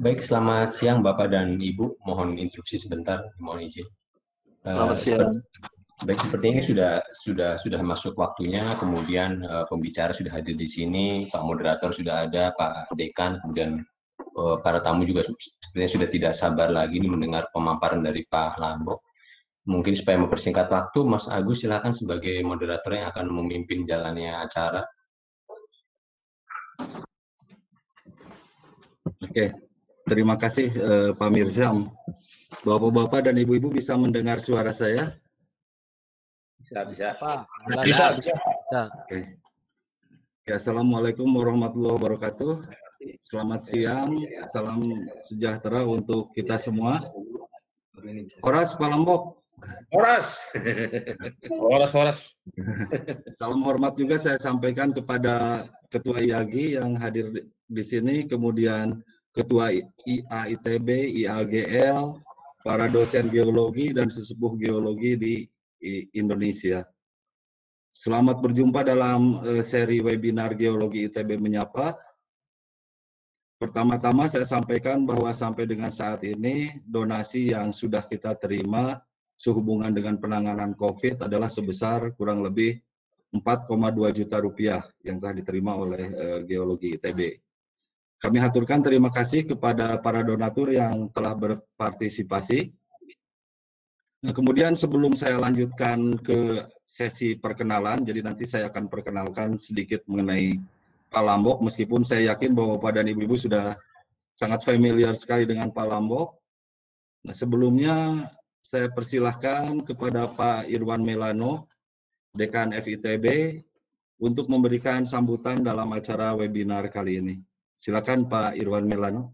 Baik, selamat siang Bapak dan Ibu. Mohon instruksi sebentar, mohon izin. Selamat siang. Sepertinya sudah masuk waktunya. Kemudian pembicara sudah hadir di sini, Pak Moderator sudah ada, Pak Dekan, kemudian para tamu juga sepertinya sudah tidak sabar lagi mendengar pemaparan dari Pak Lambok. Mungkin supaya mempersingkat waktu, Mas Agus silakan sebagai moderator yang akan memimpin jalannya acara. Oke, terima kasih Pak Mirzam. Bapak-bapak dan ibu-ibu bisa mendengar suara saya? Bisa. Oke. Ya, assalamualaikum warahmatullahi wabarakatuh. Selamat siang, salam sejahtera untuk kita semua. Horas Pak Lambok. Horas. Salam hormat juga saya sampaikan kepada Ketua IAGI yang hadir di sini, kemudian Ketua IA ITB, IAGL, para dosen geologi dan sesepuh geologi di Indonesia. Selamat berjumpa dalam seri webinar Geologi ITB Menyapa. Pertama-tama saya sampaikan bahwa sampai dengan saat ini donasi yang sudah kita terima sehubungan dengan penanganan COVID adalah sebesar kurang lebih 4,2 juta rupiah yang telah diterima oleh Geologi ITB. Kami haturkan terima kasih kepada para donatur yang telah berpartisipasi. Nah, kemudian sebelum saya lanjutkan ke sesi perkenalan, jadi nanti saya akan perkenalkan sedikit mengenai Pak Lambok, meskipun saya yakin bahwa Bapak dan Ibu-Ibu sudah sangat familiar sekali dengan Pak Lambok. Nah, sebelumnya saya persilahkan kepada Pak Irwan Melano, Dekan FITB, untuk memberikan sambutan dalam acara webinar kali ini. Silakan Pak Irwan Melano.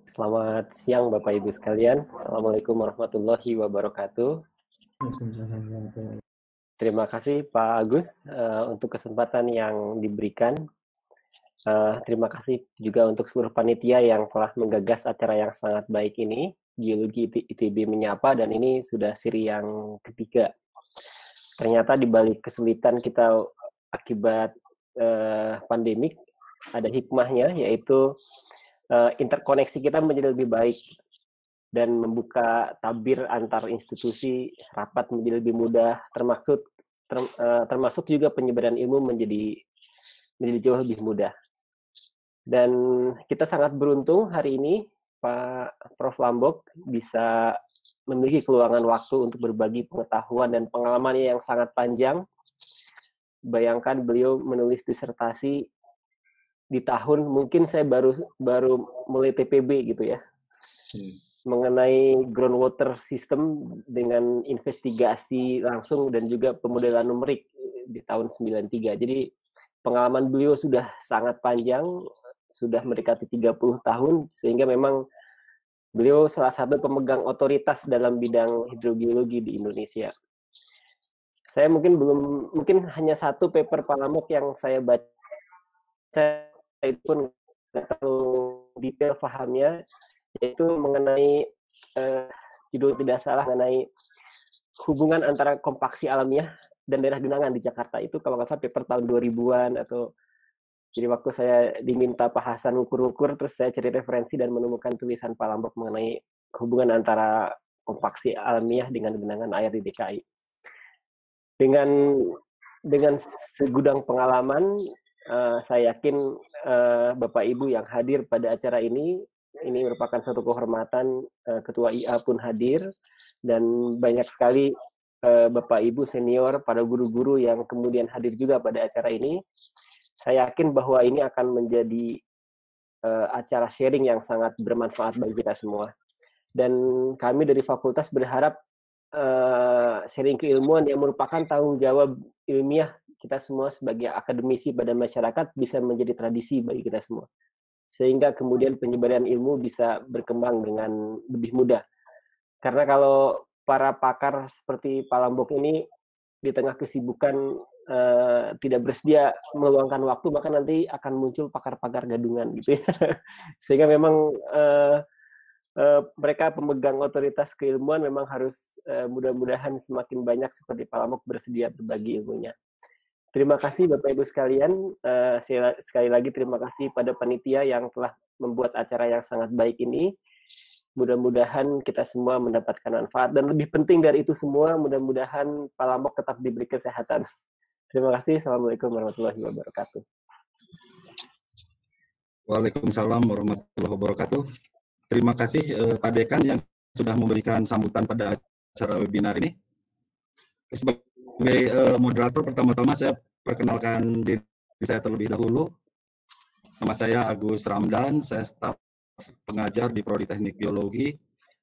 Selamat siang Bapak Ibu sekalian. Assalamualaikum warahmatullahi wabarakatuh. Terima kasih Pak Agus untuk kesempatan yang diberikan. Terima kasih juga untuk seluruh panitia yang telah menggagas acara yang sangat baik ini, Geologi ITB Menyapa, dan ini sudah seri yang ketiga. Ternyata di balik kesulitan kita akibat pandemik, ada hikmahnya, yaitu interkoneksi kita menjadi lebih baik dan membuka tabir antar institusi rapat menjadi lebih mudah, termasuk juga penyebaran ilmu menjadi jauh lebih mudah. Dan kita sangat beruntung hari ini Pak Prof. Lambok bisa memiliki keluangan waktu untuk berbagi pengetahuan dan pengalamannya yang sangat panjang. Bayangkan beliau menulis disertasi di tahun mungkin saya baru mulai TPB gitu ya, mengenai groundwater system dengan investigasi langsung dan juga pemodelan numerik di tahun 93. Jadi pengalaman beliau sudah sangat panjang, sudah mendekati 30 tahun, sehingga memang beliau salah satu pemegang otoritas dalam bidang hidrogeologi di Indonesia. Saya mungkin hanya satu paper Pak Lambok yang saya baca, itu pun nggak terlalu detail pahamnya, yaitu mengenai judul tidak salah mengenai hubungan antara kompaksi alamiah dan daerah genangan di Jakarta. Itu kalau nggak salah paper tahun 2000-an, atau jadi waktu saya diminta Pak Hasan ukur-ukur, terus saya cari referensi dan menemukan tulisan Pak Lambok mengenai hubungan antara kompaksi alamiah dengan genangan air di DKI. Dengan segudang pengalaman, saya yakin Bapak Ibu yang hadir pada acara ini merupakan suatu kehormatan. Ketua IA pun hadir, dan banyak sekali Bapak Ibu senior, para guru-guru yang kemudian hadir juga pada acara ini. Saya yakin bahwa ini akan menjadi acara sharing yang sangat bermanfaat bagi kita semua. Dan kami dari fakultas berharap sharing keilmuan yang merupakan tanggung jawab ilmiah kita semua sebagai akademisi pada masyarakat bisa menjadi tradisi bagi kita semua. Sehingga kemudian penyebaran ilmu bisa berkembang dengan lebih mudah. Karena kalau para pakar seperti Pak Lambok ini di tengah kesibukan tidak bersedia meluangkan waktu, maka nanti akan muncul pakar-pakar gadungan gitu ya. Sehingga memang mereka pemegang otoritas keilmuan memang harus mudah-mudahan semakin banyak seperti Pak Lamok bersedia berbagi ilmunya. Terima kasih Bapak Ibu sekalian. Sekali lagi terima kasih pada panitia yang telah membuat acara yang sangat baik ini. Mudah-mudahan kita semua mendapatkan manfaat, dan lebih penting dari itu semua, mudah-mudahan Pak Lamok tetap diberi kesehatan. Terima kasih. Assalamualaikum warahmatullahi wabarakatuh. Waalaikumsalam warahmatullahi wabarakatuh. Terima kasih Pak Dekan yang sudah memberikan sambutan pada acara webinar ini. Sebagai moderator, pertama-tama saya perkenalkan diri saya terlebih dahulu. Nama saya Agus Ramdan, saya staf pengajar di Prodi Teknik Geologi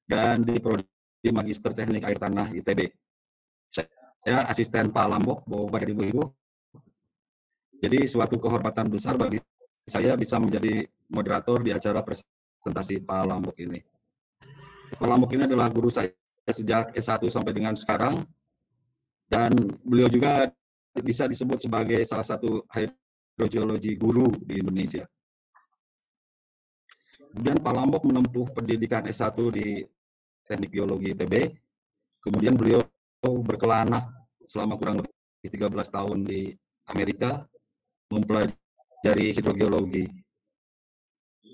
dan di Prodi Magister Teknik Air Tanah ITB. Saya asisten Pak Lambok, Bapak dan Ibu-Ibu. Jadi suatu kehormatan besar bagi saya bisa menjadi moderator di acara presentasi Pak Lambok ini. Pak Lambok ini adalah guru saya sejak S1 sampai dengan sekarang, dan beliau juga bisa disebut sebagai salah satu hidrogeologi guru di Indonesia. Kemudian Pak Lambok menempuh pendidikan S1 di Teknik Geologi ITB. Kemudian beliau berkelana selama kurang lebih 13 tahun di Amerika mempelajari hidrogeologi.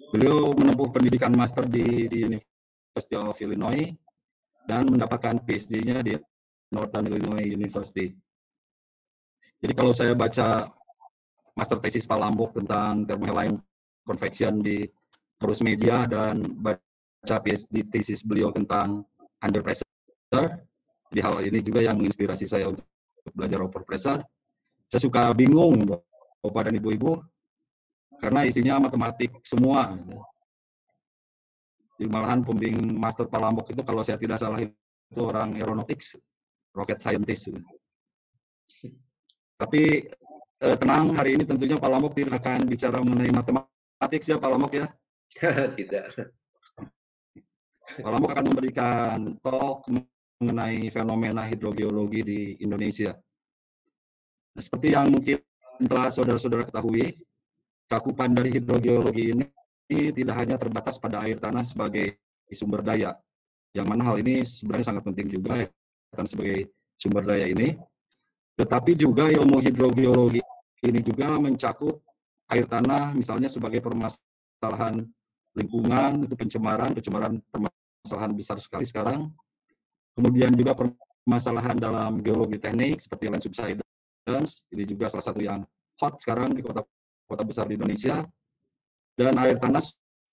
Beliau menempuh pendidikan master di University of Illinois dan mendapatkan PhD-nya di Northern Illinois University. Jadi kalau saya baca master thesis Pak Lambok tentang thermohaline convection di Terus Media dan baca PhD thesis beliau tentang under pressure, di hal ini juga yang menginspirasi saya untuk belajar over pressure. Saya suka bingung Bapak dan Ibu-Ibu karena isinya matematik semua. Jadi malahan pembimbing master Pak Lambok itu kalau saya tidak salah itu orang aeronautics, rocket scientist. Tapi tenang, hari ini tentunya Pak Lambok tidak akan bicara mengenai matematik ya Pak Lambok ya. Tidak. Pak Lambok akan memberikan talk mengenai fenomena hidrogeologi di Indonesia. Nah, seperti yang mungkin telah saudara-saudara ketahui, cakupan dari hidrogeologi ini tidak hanya terbatas pada air tanah sebagai sumber daya, yang mana hal ini sebenarnya sangat penting juga ya, sebagai sumber daya ini, tetapi juga ilmu hidrogeologi ini juga mencakup air tanah, misalnya sebagai permasalahan lingkungan, itu pencemaran permasalahan besar sekali sekarang. Kemudian juga permasalahan dalam geologi teknik seperti land subsidence, ini juga salah satu yang hot sekarang di kota besar di Indonesia. Dan air tanah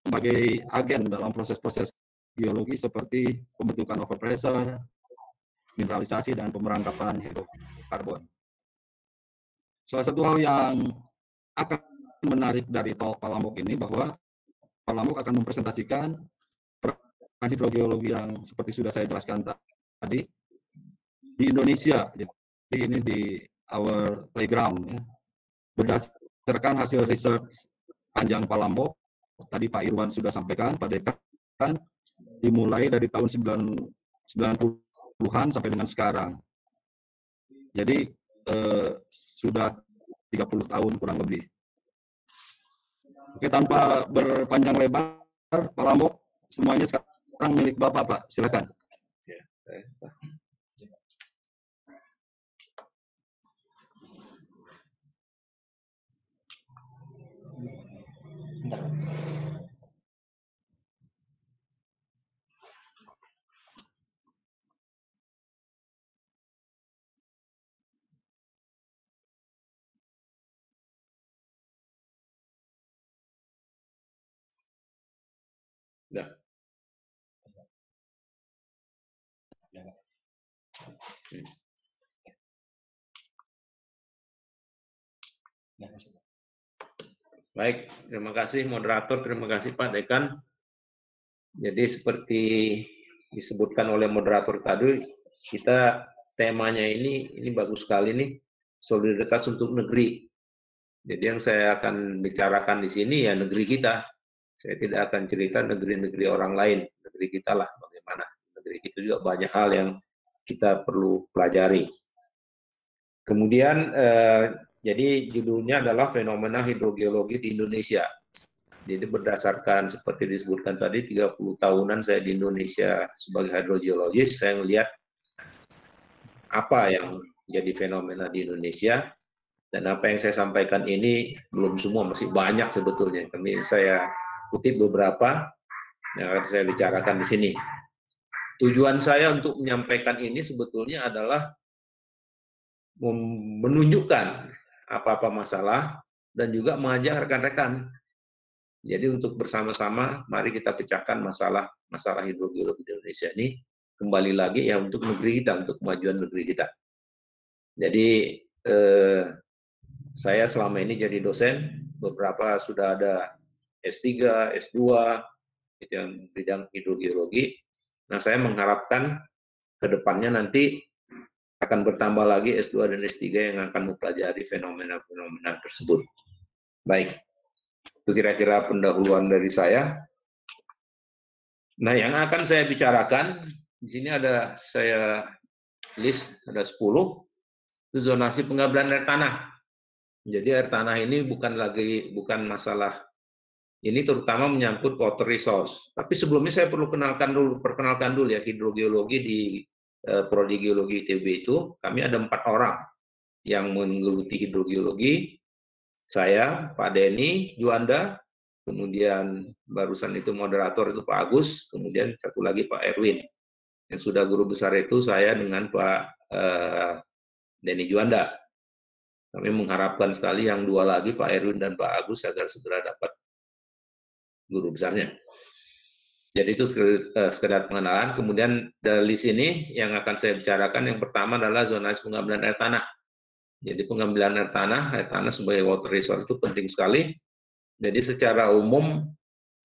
sebagai agen dalam proses-proses geologi seperti pembentukan overpressure, mineralisasi, dan pemerangkapan hidrokarbon. Salah satu hal yang akan menarik dari talk Pak Lambok ini bahwa Pak Lambok akan mempresentasikan peran hidrogeologi yang seperti sudah saya jelaskan tadi di Indonesia. Jadi ini di our playground ya. Berdasarkan hasil research panjang Pak Lambok, tadi Pak Irwan sudah sampaikan, Pak Dekan, dimulai dari tahun 90-an sampai dengan sekarang. Jadi sudah 30 tahun kurang lebih. Oke, tanpa berpanjang lebar, Pak Lambok, semuanya sekarang milik Bapak, Pak. Silakan. Ya. Baik, terima kasih moderator, terima kasih Pak Dekan. Jadi seperti disebutkan oleh moderator tadi, kita temanya ini bagus sekali nih, solidaritas untuk negeri. Jadi yang saya akan bicarakan di sini ya negeri kita. Saya tidak akan cerita negeri-negeri orang lain, negeri kita lah bagaimana. Negeri kita juga banyak hal yang kita perlu pelajari. Kemudian, jadi judulnya adalah fenomena hidrogeologi di Indonesia. Jadi berdasarkan seperti disebutkan tadi, 30 tahunan saya di Indonesia sebagai hidrogeologis, saya melihat apa yang jadi fenomena di Indonesia, dan apa yang saya sampaikan ini belum semua, masih banyak sebetulnya. Saya kutip beberapa yang akan saya bicarakan di sini. Tujuan saya untuk menyampaikan ini sebetulnya adalah menunjukkan apa-apa masalah dan juga mengajak rekan-rekan. Jadi untuk bersama-sama, mari kita pecahkan masalah hidrogeologi di Indonesia ini kembali lagi ya untuk negeri kita, untuk kemajuan negeri kita. Jadi saya selama ini jadi dosen, beberapa sudah ada S3, S2, itu yang bidang hidrogeologi. Nah, saya mengharapkan ke depannya nanti akan bertambah lagi S2 dan S3 yang akan mempelajari fenomena-fenomena tersebut. Baik. Itu kira-kira pendahuluan dari saya. Nah, yang akan saya bicarakan, di sini ada saya list, ada 10, itu zonasi pengambilan air tanah. Jadi air tanah ini bukan masalah, ini terutama menyangkut water resource. Tapi sebelumnya saya perlu perkenalkan dulu ya, hidrogeologi di Prodi Geologi ITB itu, kami ada 4 orang yang menggeluti hidrogeologi. Saya, Pak Denny Juanda, kemudian barusan itu moderator itu Pak Agus, kemudian satu lagi Pak Erwin. Yang sudah guru besar itu saya dengan Pak Denny Juanda. Kami mengharapkan sekali yang 2 lagi, Pak Erwin dan Pak Agus, agar segera dapat guru besarnya. Jadi itu sekedar pengenalan. Kemudian dari sini yang akan saya bicarakan, yang pertama adalah zonasi pengambilan air tanah. Jadi pengambilan air tanah sebagai water resource itu penting sekali. Jadi secara umum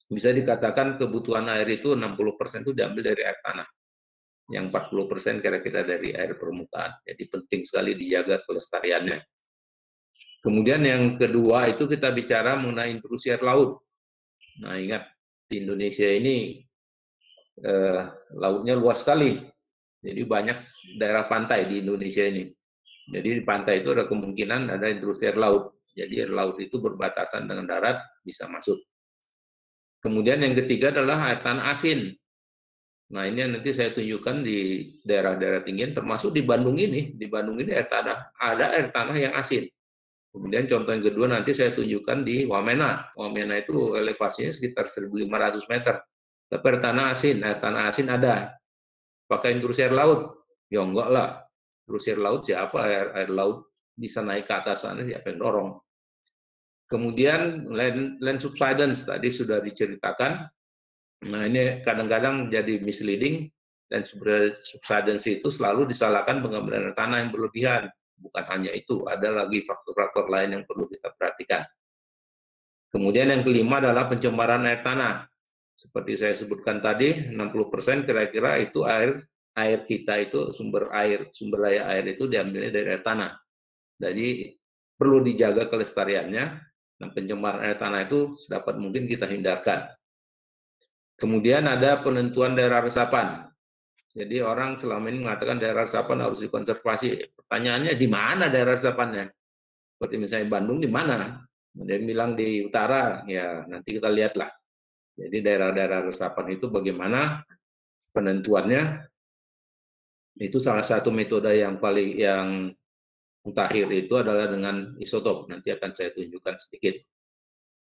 bisa dikatakan kebutuhan air itu 60% itu diambil dari air tanah. Yang 40% kira-kira dari air permukaan. Jadi penting sekali dijaga kelestariannya. Kemudian yang kedua itu kita bicara mengenai intrusi air laut. Nah, ingat di Indonesia ini lautnya luas sekali. Jadi banyak daerah pantai di Indonesia ini. Jadi di pantai itu ada kemungkinan ada intrusi air laut. Jadi air laut itu berbatasan dengan darat, bisa masuk. Kemudian yang ketiga adalah air tanah asin. Nah, ini yang nanti saya tunjukkan di daerah-daerah tinggian, termasuk di Bandung ini. Di Bandung ini ada air tanah yang asin. Kemudian contoh yang kedua nanti saya tunjukkan di Wamena. Wamena itu elevasinya sekitar 1.500 meter. Tapi air tanah asin ada. Pakai intrusi air laut? Ya enggak lah. Intrusi air laut siapa? Air laut bisa naik ke atas sana, siapa yang dorong? Kemudian land subsidence tadi sudah diceritakan. Nah, ini kadang-kadang jadi misleading, dan subsidence itu selalu disalahkan pengambilan air tanah yang berlebihan. Bukan hanya itu, ada lagi faktor-faktor lain yang perlu kita perhatikan. Kemudian yang kelima adalah pencemaran air tanah. Seperti saya sebutkan tadi, 60% kira-kira itu air kita itu sumber daya air itu diambilnya dari air tanah. Jadi perlu dijaga kelestariannya, dan pencemaran air tanah itu sedapat mungkin kita hindarkan. Kemudian ada penentuan daerah resapan. Jadi orang selama ini mengatakan daerah resapan harus dikonservasi. Pertanyaannya di mana daerah resapannya? Seperti misalnya Bandung di mana? Dia bilang di utara, ya nanti kita lihatlah. Jadi daerah-daerah resapan itu bagaimana penentuannya? Itu salah satu metode yang mutakhir itu adalah dengan isotop. Nanti akan saya tunjukkan sedikit.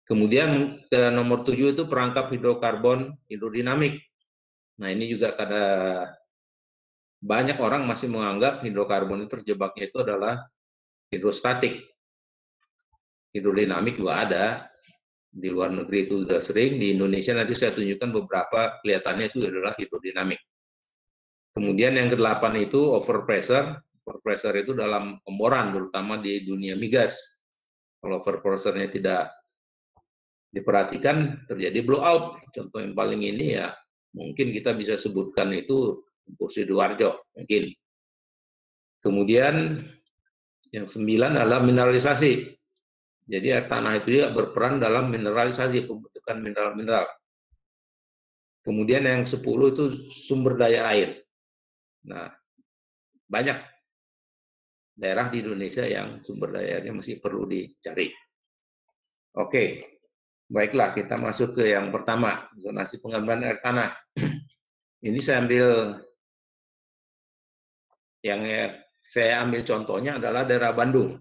Kemudian nomor 7 itu perangkap hidrokarbon hidrodinamik. Nah, ini juga karena banyak orang masih menganggap hidrokarbon itu terjebaknya itu adalah hidrostatik. Hidrodinamik juga ada. Di luar negeri itu sudah sering. Di Indonesia nanti saya tunjukkan beberapa, kelihatannya itu adalah hidrodinamik. Kemudian yang ke-8 itu overpressure. Overpressure itu dalam pemboran, terutama di dunia migas. Kalau overpressure-nya tidak diperhatikan, terjadi blowout. Contoh yang paling ini ya, mungkin kita bisa sebutkan itu Lumpur Sidoarjo, mungkin. Kemudian yang 9 adalah mineralisasi. Jadi air tanah itu juga berperan dalam mineralisasi, pembentukan mineral-mineral. Kemudian yang 10 itu sumber daya air. Nah, banyak daerah di Indonesia yang sumber daya airnya masih perlu dicari. Oke. Baiklah, kita masuk ke yang pertama, zonasi pengambilan air tanah. Ini saya ambil, yang saya ambil contohnya adalah daerah Bandung.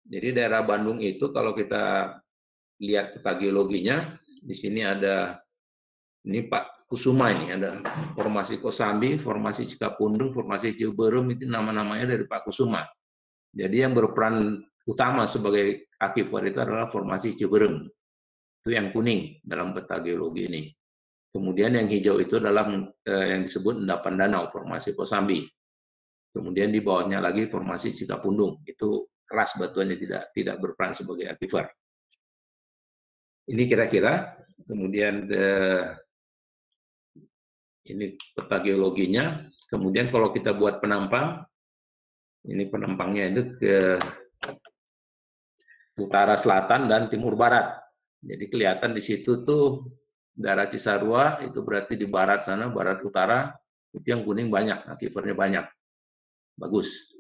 Jadi daerah Bandung itu kalau kita lihat peta geologinya, di sini ada, ini Pak Kusuma, ini ada formasi Kosambi, formasi Cikapundung, formasi Ciberem, itu nama-namanya dari Pak Kusuma. Jadi yang berperan utama sebagai aquifer itu adalah formasi Ciberem. Itu yang kuning dalam peta geologi ini. Kemudian yang hijau itu adalah yang disebut endapan danau, formasi Kosambi. Kemudian di bawahnya lagi formasi Cikapundung, itu keras batuannya, tidak berperan sebagai aquifer. Ini kira-kira, kemudian ini peta geologinya. Kemudian kalau kita buat penampang, ini penampangnya itu ke utara, selatan, dan timur barat. Jadi kelihatan di situ tuh daerah Cisarua, itu berarti di barat sana, barat utara, itu yang kuning banyak, aquifernya banyak. Bagus.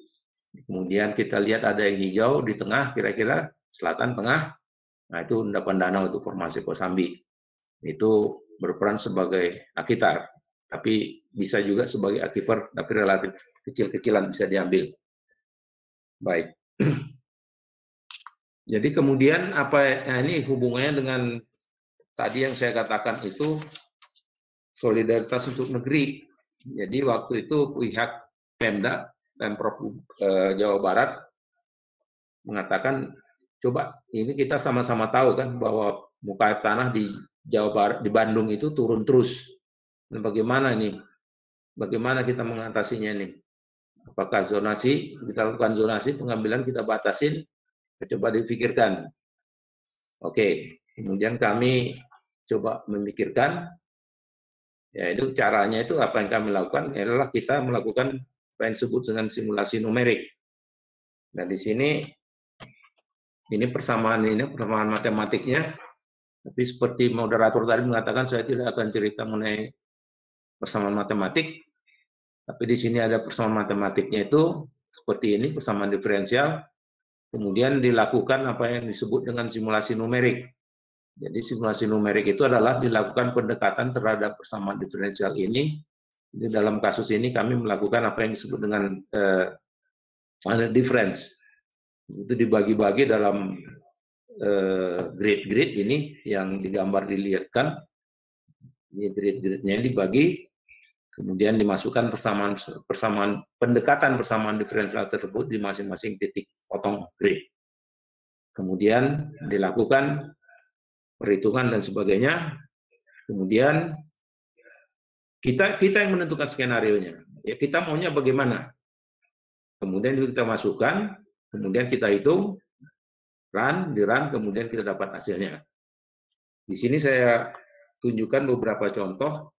Kemudian kita lihat ada yang hijau di tengah, kira-kira selatan tengah. Nah itu endapan danau, itu formasi Kosambi. Itu berperan sebagai akitar, tapi bisa juga sebagai aquifer, tapi relatif kecil-kecilan bisa diambil. Baik. Jadi kemudian ini hubungannya dengan tadi yang saya katakan itu solidaritas untuk negeri. Jadi waktu itu pihak Pemda, Pemprov Jawa Barat mengatakan, coba ini kita sama-sama tahu kan bahwa muka air tanah di Jawa Barat, di Bandung itu turun terus. Nah, bagaimana nih? Bagaimana kita mengatasinya nih? Apakah zonasi, kita lakukan zonasi, pengambilan kita batasin, coba dipikirkan. Oke, kemudian kami coba memikirkan, ya itu caranya itu apa yang kami lakukan adalah kita melakukan apa yang disebut dengan simulasi numerik. Nah di sini ini persamaan matematiknya, tapi seperti moderator tadi mengatakan saya tidak akan cerita mengenai persamaan matematik, tapi di sini ada persamaan matematiknya itu seperti ini, persamaan diferensial, kemudian dilakukan apa yang disebut dengan simulasi numerik. Jadi simulasi numerik itu adalah dilakukan pendekatan terhadap persamaan diferensial ini. Di dalam kasus ini kami melakukan apa yang disebut dengan finite difference. Itu dibagi-bagi dalam grid-grid ini yang digambar dilihatkan. Ini grid-gridnya dibagi, kemudian dimasukkan persamaan pendekatan persamaan diferensial tersebut di masing-masing titik potong grid. Kemudian dilakukan perhitungan dan sebagainya. Kemudian kita yang menentukan skenario-nya. Ya, kita maunya bagaimana. Kemudian kita masukkan, kemudian kita hitung, run, kemudian kita dapat hasilnya. Di sini saya tunjukkan beberapa contoh.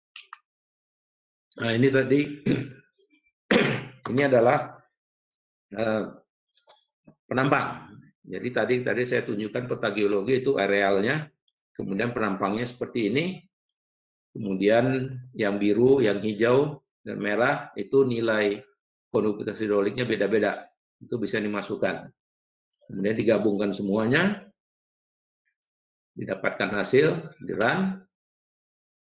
Nah, ini tadi, ini adalah penampang. Jadi tadi saya tunjukkan peta geologi itu arealnya, kemudian penampangnya seperti ini, kemudian yang biru, yang hijau, dan merah itu nilai konduktivitas hidroliknya beda-beda, itu bisa dimasukkan. Kemudian digabungkan semuanya, didapatkan hasil, di-run.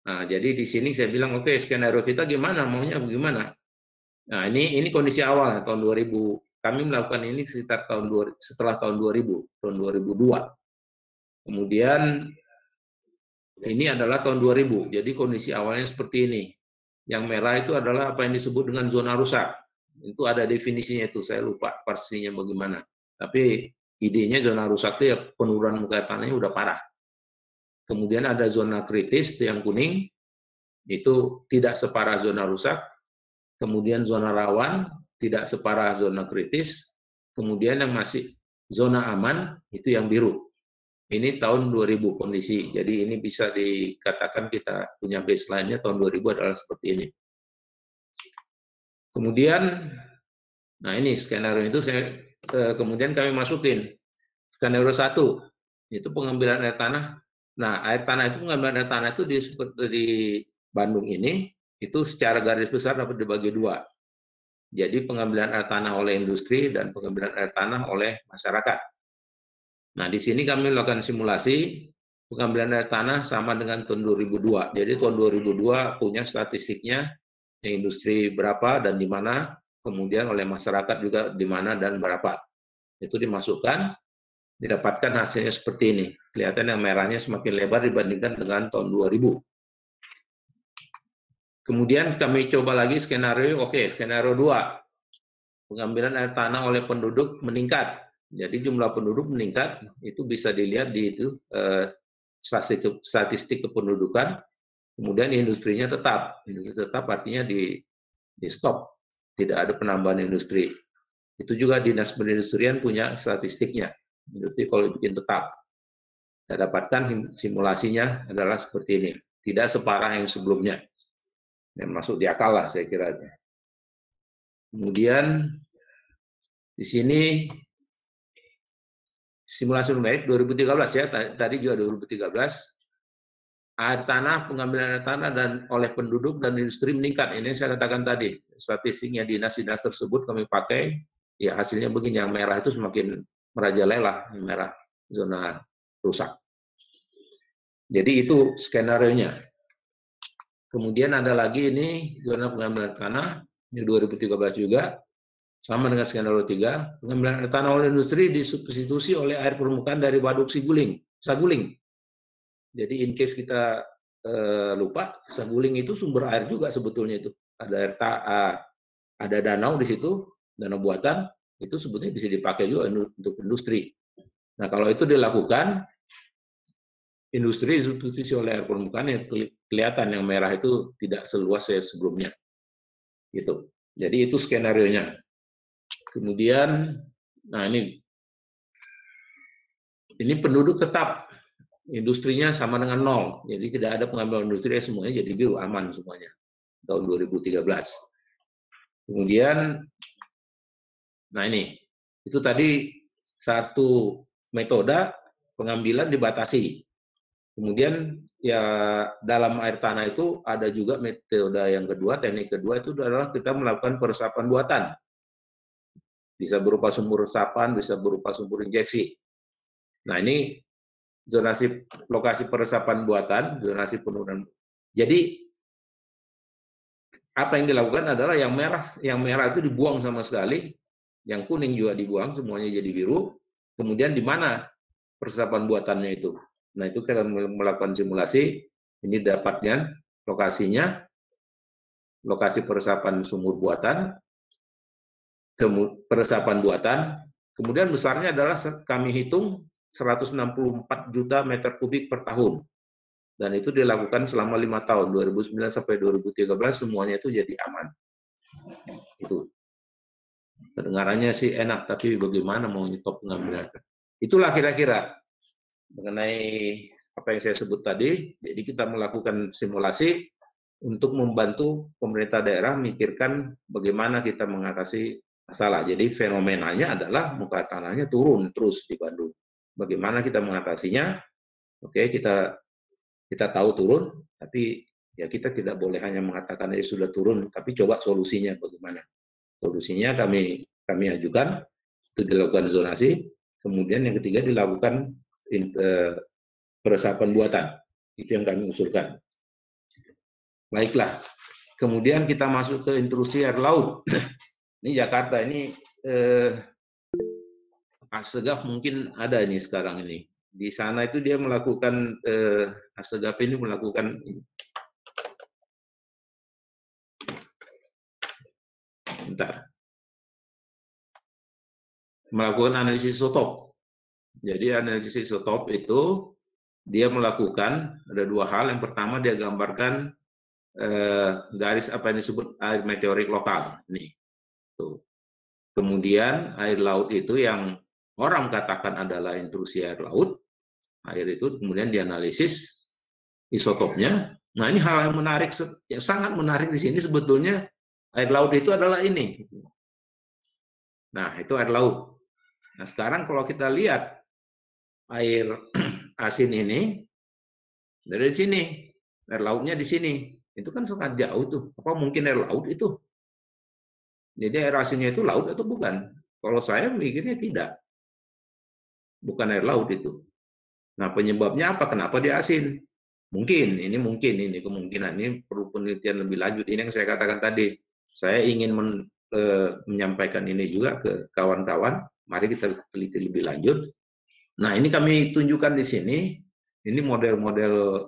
Nah, jadi di sini saya bilang, oke, skenario kita gimana, maunya bagaimana? Nah, ini kondisi awal tahun 2000. Kami melakukan ini sekitar setelah tahun 2000, tahun 2002. Kemudian ini adalah tahun 2000. Jadi kondisi awalnya seperti ini. Yang merah itu adalah apa yang disebut dengan zona rusak. Itu ada definisinya itu, saya lupa pastinya bagaimana. Tapi idenya zona rusak itu ya penurunan muka tanahnya udah parah. Kemudian ada zona kritis itu yang kuning, itu tidak separah zona rusak. Kemudian zona rawan, tidak separah zona kritis. Kemudian yang masih zona aman, itu yang biru. Ini tahun 2000 kondisi, jadi ini bisa dikatakan kita punya baseline-nya tahun 2000 adalah seperti ini. Kemudian, nah ini skenario itu kemudian kami masukin. Skenario 1, itu pengambilan air tanah. Nah, pengambilan air tanah itu seperti di Bandung ini, itu secara garis besar dapat dibagi dua. Jadi pengambilan air tanah oleh industri dan pengambilan air tanah oleh masyarakat. Nah, di sini kami melakukan simulasi, pengambilan air tanah sama dengan tahun 2002. Jadi tahun 2002 punya statistiknya, industri berapa dan di mana, kemudian oleh masyarakat juga di mana dan berapa. Itu dimasukkan, didapatkan hasilnya seperti ini. Kelihatan yang merahnya semakin lebar dibandingkan dengan tahun 2000. Kemudian kami coba lagi skenario, skenario 2. Pengambilan air tanah oleh penduduk meningkat. Jadi jumlah penduduk meningkat, itu bisa dilihat di itu statistik kependudukan. Kemudian industrinya tetap. Industri tetap artinya di stop. Tidak ada penambahan industri. Itu juga Dinas Perindustrian punya statistiknya. Industri kalau bikin tetap. Kita dapatkan simulasinya adalah seperti ini. Tidak separah yang sebelumnya. Yang masuk di akal lah saya kira. Kemudian di sini simulasi numerik 2013 ya, tadi juga 2013. Air tanah, pengambilan air tanah dan oleh penduduk dan industri meningkat. Ini saya katakan tadi, statistiknya dinas-dinas tersebut kami pakai, ya hasilnya begini, yang merah itu semakin merajalela, yang merah zona rusak. Jadi itu skenario-nya. Kemudian ada lagi ini zona pengambilan tanah, ini 2013 juga, sama dengan skenario 3, pengambilan air tanah oleh industri disubstitusi oleh air permukaan dari waduk Saguling. Jadi in case kita lupa, Saguling itu sumber air juga sebetulnya itu. Ada danau di situ, danau buatan, itu sebetulnya bisa dipakai juga untuk industri. Nah kalau itu dilakukan, industri disubstitusi oleh air permukaan yang kelihatan yang merah itu tidak seluas sebelumnya. Gitu. Jadi itu skenario-nya. Kemudian, nah ini penduduk tetap, industrinya sama dengan 0. Jadi tidak ada pengambilan industri, semuanya jadi biru, aman semuanya. Tahun 2013. Kemudian, nah ini, itu tadi satu metode pengambilan dibatasi. Kemudian ya dalam air tanah itu ada juga metode yang kedua, teknik kedua itu adalah kita melakukan peresapan buatan. Bisa berupa sumur resapan, bisa berupa sumur injeksi. Nah ini zonasi lokasi peresapan buatan, zonasi penurunan. Jadi apa yang dilakukan adalah yang merah itu dibuang sama sekali, yang kuning juga dibuang, semuanya jadi biru. Kemudian di mana peresapan buatannya itu? Nah, itu kita melakukan simulasi, ini dapatnya lokasinya, lokasi peresapan sumur buatan, peresapan buatan, kemudian besarnya adalah kami hitung 164 juta meter kubik per tahun. Dan itu dilakukan selama 5 tahun, 2009 sampai 2013, semuanya itu jadi aman. Itu. Kedengarannya sih enak, tapi bagaimana mau nyetop pengambilan? Itulah kira-kira mengenai apa yang saya sebut tadi. Jadi kita melakukan simulasi untuk membantu pemerintah daerah memikirkan bagaimana kita mengatasi masalah. Jadi fenomenanya adalah muka tanahnya turun terus di Bandung. Bagaimana kita mengatasinya? Oke, kita tahu turun, tapi ya kita tidak boleh hanya mengatakan sudah turun, tapi coba solusinya bagaimana. Solusinya kami ajukan, itu dilakukan zonasi. Kemudian yang ketiga dilakukan peresapan buatan. Itu yang kami usulkan. Baiklah. Kemudian kita masuk ke intrusi air laut. Ini Jakarta, ini Asegaf mungkin ada ini sekarang ini. Di sana itu dia melakukan, Asegaf ini melakukan melakukan analisis isotop. Jadi analisis isotop itu dia melakukan ada dua hal. Yang pertama dia gambarkan garis apa yang disebut air meteorik lokal. Nih. Tuh. Kemudian air laut itu yang orang katakan adalah intrusi air laut. Air itu kemudian dianalisis isotopnya. Nah ini hal yang menarik, yang sangat menarik di sini sebetulnya air laut itu adalah ini. Nah itu air laut. Nah sekarang kalau kita lihat air asin ini dari sini, air lautnya di sini, itu kan sangat jauh tuh. Apa mungkin air laut itu? Jadi air asinnya itu laut atau bukan? Kalau saya mikirnya tidak, bukan air laut itu. Nah, penyebabnya apa? Kenapa dia asin? Mungkin, ini kemungkinan, ini perlu penelitian lebih lanjut. Ini yang saya katakan tadi. Saya ingin menyampaikan ini juga ke kawan-kawan. Mari kita teliti lebih lanjut. Nah, ini kami tunjukkan di sini. Ini model-model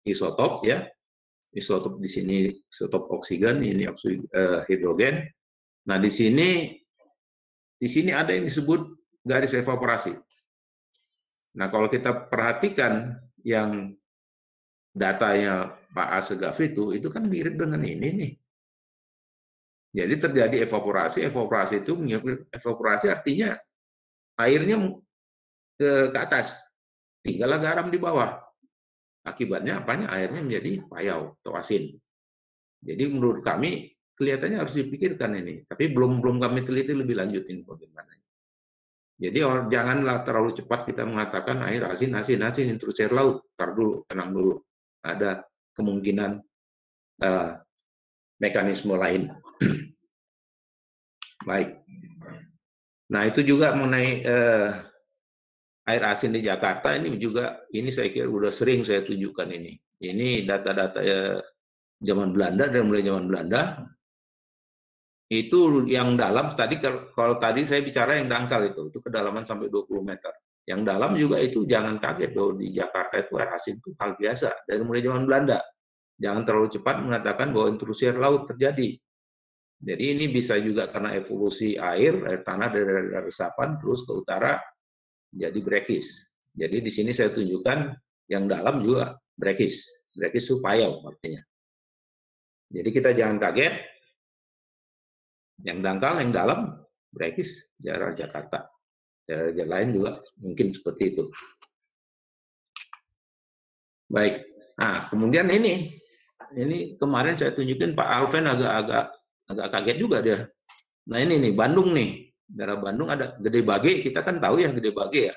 isotop ya. Isotop di sini isotop oksigen, ini hidrogen. Nah, di sini ada yang disebut garis evaporasi. Nah, kalau kita perhatikan yang datanya Pak Asegaf itu kan mirip dengan ini nih. Jadi terjadi evaporasi evaporasi artinya airnya ke atas, tinggallah garam di bawah. Akibatnya apanya? Airnya menjadi payau atau asin. Jadi menurut kami kelihatannya harus dipikirkan ini, tapi belum kami teliti lebih lanjut ini bagaimana. Jadi janganlah terlalu cepat kita mengatakan air asin terus air laut. Tar dulu, tenang dulu. Ada kemungkinan mekanisme lain. Baik. Nah, itu juga mengenai air asin di Jakarta ini saya kira udah sering saya tunjukkan ini. Ini data-data zaman Belanda, dari mulai zaman Belanda. Itu yang dalam tadi, kalau tadi saya bicara yang dangkal itu kedalaman sampai 20 meter. Yang dalam juga itu jangan kaget bahwa di Jakarta itu air asin itu hal biasa dari mulai zaman Belanda. Jangan terlalu cepat mengatakan bahwa intrusi air laut terjadi. Jadi ini bisa juga karena evolusi air tanah dari resapan terus ke utara jadi brekis. Jadi di sini saya tunjukkan yang dalam juga brekis. Brekis itu payau artinya. Jadi kita jangan kaget. Yang dangkal, yang dalam brekis daerah Jakarta. Daerah lain juga mungkin seperti itu. Baik. Nah, kemudian ini kemarin saya tunjukin Pak Alven agak kaget juga dia. Nah, ini nih Bandung nih. Daerah Bandung ada Gede Bage, kita kan tahu ya Gede Bage ya.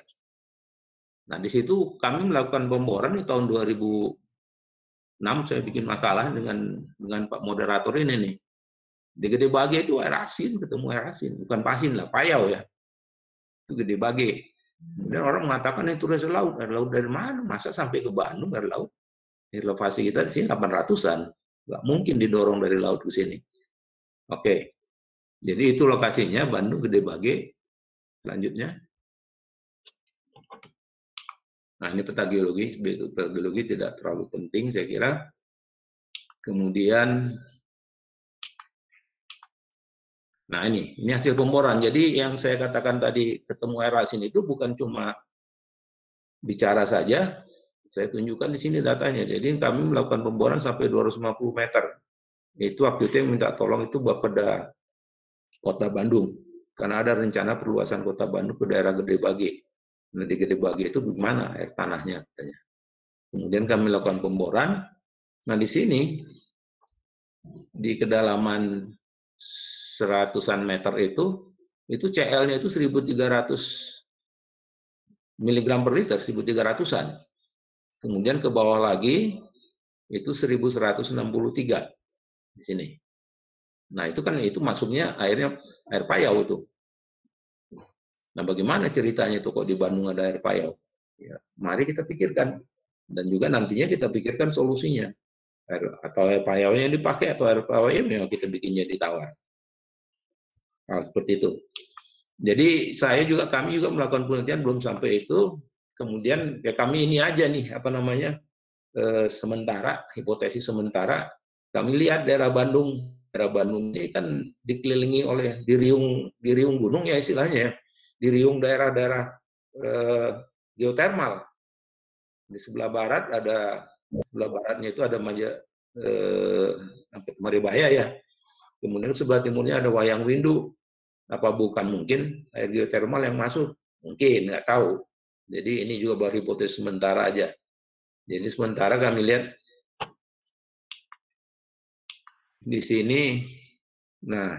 Nah, di situ kami melakukan pemboran di tahun 2006, saya bikin makalah dengan Pak moderator ini nih. Di Gede Bage itu air asin, ketemu air asin, bukan pasin lah, payau ya. Itu Gede Bage. Kemudian orang mengatakan itu air laut dari mana? Masa sampai ke Bandung air laut? Elevasi kita di sini 800-an, nggak mungkin didorong dari laut ke sini. Oke, jadi itu lokasinya Bandung Gede Bage. Selanjutnya, nah ini peta geologi tidak terlalu penting saya kira. Kemudian, nah ini hasil pemboran. Jadi yang saya katakan tadi ketemu air asin itu bukan cuma bicara saja. Saya tunjukkan di sini datanya. Jadi kami melakukan pemboran sampai 250 meter. Itu waktu itu yang minta tolong itu Bapeda Kota Bandung. Karena ada rencana perluasan Kota Bandung ke daerah Gede Bage. Nah, di Gede Bage itu gimana air tanahnya katanya. Kemudian kami lakukan pemboran. Nah, di sini di kedalaman 100-an meter itu CL-nya itu 1.300 mg per liter, 1.300-an. Kemudian ke bawah lagi itu 1.163 di sini. Nah, itu masuknya air payau itu. Nah, bagaimana ceritanya itu kok di Bandung ada air payau? Ya, mari kita pikirkan dan juga nantinya kita pikirkan solusinya. Atau air payaunya yang dipakai atau air payaunya memang kita bikin jadi tawar. Nah, seperti itu. Jadi kami juga melakukan penelitian belum sampai itu. Kemudian ya kami ini aja nih sementara, hipotesis sementara, kami lihat daerah Bandung ini kan dikelilingi oleh diriung gunung ya istilahnya, diriung daerah-daerah geotermal. Di sebelah baratnya itu ada Maribaya ya. Kemudian sebelah timurnya ada Wayang Windu. Apa bukan mungkin air geotermal yang masuk? Mungkin, nggak tahu. Jadi ini juga baru hipotesis sementara aja. Jadi sementara kami lihat di sini, nah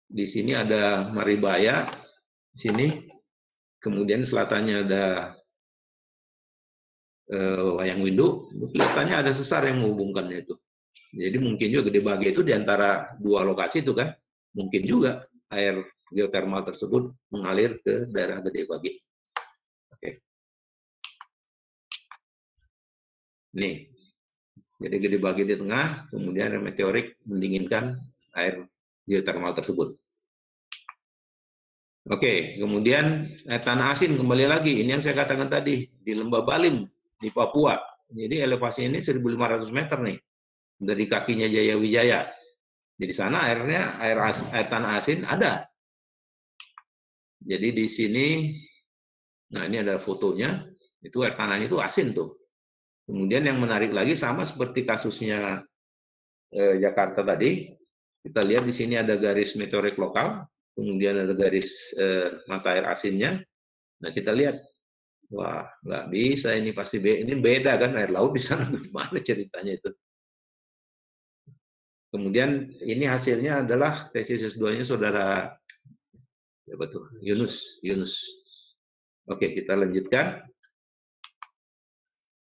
di sini ada Maribaya, di sini, kemudian selatannya ada Wayang Windu, kelihatannya ada sesar yang menghubungkannya itu. Jadi mungkin juga Gede Bage itu di antara dua lokasi itu kan, mungkin juga air geotermal tersebut mengalir ke daerah Gede Bage. Oke. Nih, jadi dibagi di tengah, kemudian meteorik mendinginkan air geotermal tersebut. Oke, kemudian tanah asin kembali lagi, ini yang saya katakan tadi, di Lembah Balim, di Papua. Jadi elevasi ini 1.500 meter nih, dari kakinya Jaya Wijaya. Jadi sana airnya, air tanah asin ada. Jadi di sini, nah ini ada fotonya, itu air tanahnya itu asin tuh. Kemudian yang menarik lagi sama seperti kasusnya Jakarta tadi, kita lihat di sini ada garis meteorik lokal, kemudian ada garis mata air asinnya. Nah kita lihat, wah nggak bisa ini pasti ini beda kan air laut di sana, gimana ceritanya itu. Kemudian ini hasilnya adalah tesis S2-nya saudara Yunus. Oke, kita lanjutkan.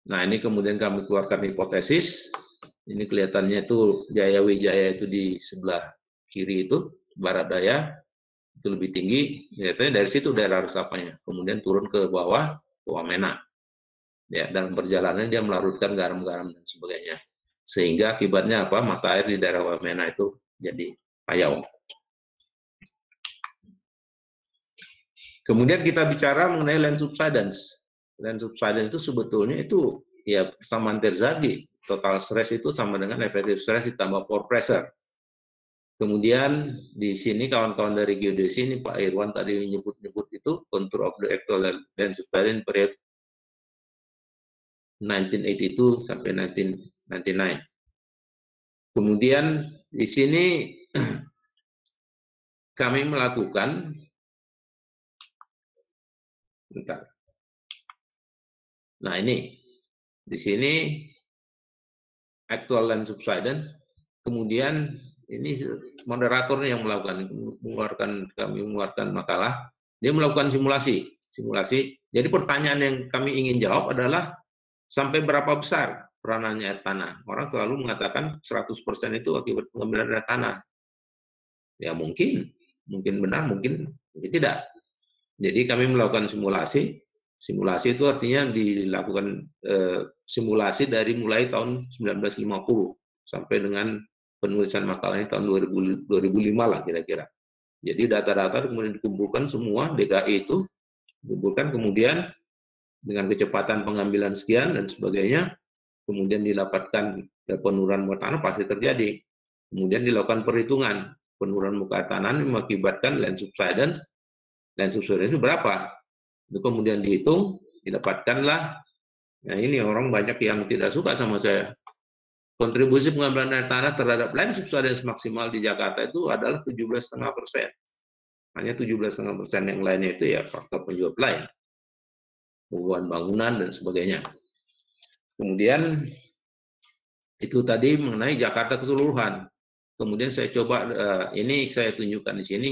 Nah, ini kemudian kami keluarkan hipotesis. Ini kelihatannya itu Jaya Wijaya itu di sebelah kiri itu, barat daya, itu lebih tinggi. Kelihatannya dari situ daerah resapannya. Kemudian turun ke bawah, ke Wamena. Ya, dalam perjalanan dia melarutkan garam-garam dan sebagainya. Sehingga akibatnya apa? Mata air di daerah Wamena itu jadi payau. Kemudian kita bicara mengenai land subsidence. Land subsidence itu sebetulnya itu ya persamaan Terzaghi. Total stress itu sama dengan effective stress ditambah pore pressure. Kemudian di sini kawan-kawan dari geodesi ini Pak Irwan tadi nyebut-nyebut itu contour of the actual land subsidence period 1982 sampai 1999. Kemudian di sini kami melakukan Nah ini di sini actual land subsidence. Kemudian ini moderatornya yang kami mengeluarkan makalah. Dia melakukan simulasi. Jadi pertanyaan yang kami ingin jawab adalah sampai berapa besar peranannya air tanah. Orang selalu mengatakan 100% itu akibat pengambilan air tanah. Ya mungkin benar, mungkin tidak. Jadi kami melakukan simulasi. Simulasi itu artinya dilakukan simulasi dari mulai tahun 1950 sampai dengan penulisan makalahnya tahun 2005 lah kira-kira. Jadi data-data kemudian dikumpulkan semua DKI itu, dikumpulkan kemudian dengan kecepatan pengambilan sekian dan sebagainya, kemudian didapatkan penurunan muka tanah pasti terjadi. Kemudian dilakukan perhitungan penurunan muka tanah mengakibatkan land subsidence. Land subsidence itu berapa? Itu kemudian dihitung, didapatkanlah. Nah ini orang banyak yang tidak suka sama saya. Kontribusi pengambilan air tanah terhadap land subsidence maksimal di Jakarta itu adalah 17,5%. Hanya 17,5%, yang lainnya itu ya faktor penyebab lain. Pembuatan bangunan dan sebagainya. Kemudian itu tadi mengenai Jakarta keseluruhan. Kemudian saya coba, ini saya tunjukkan di sini,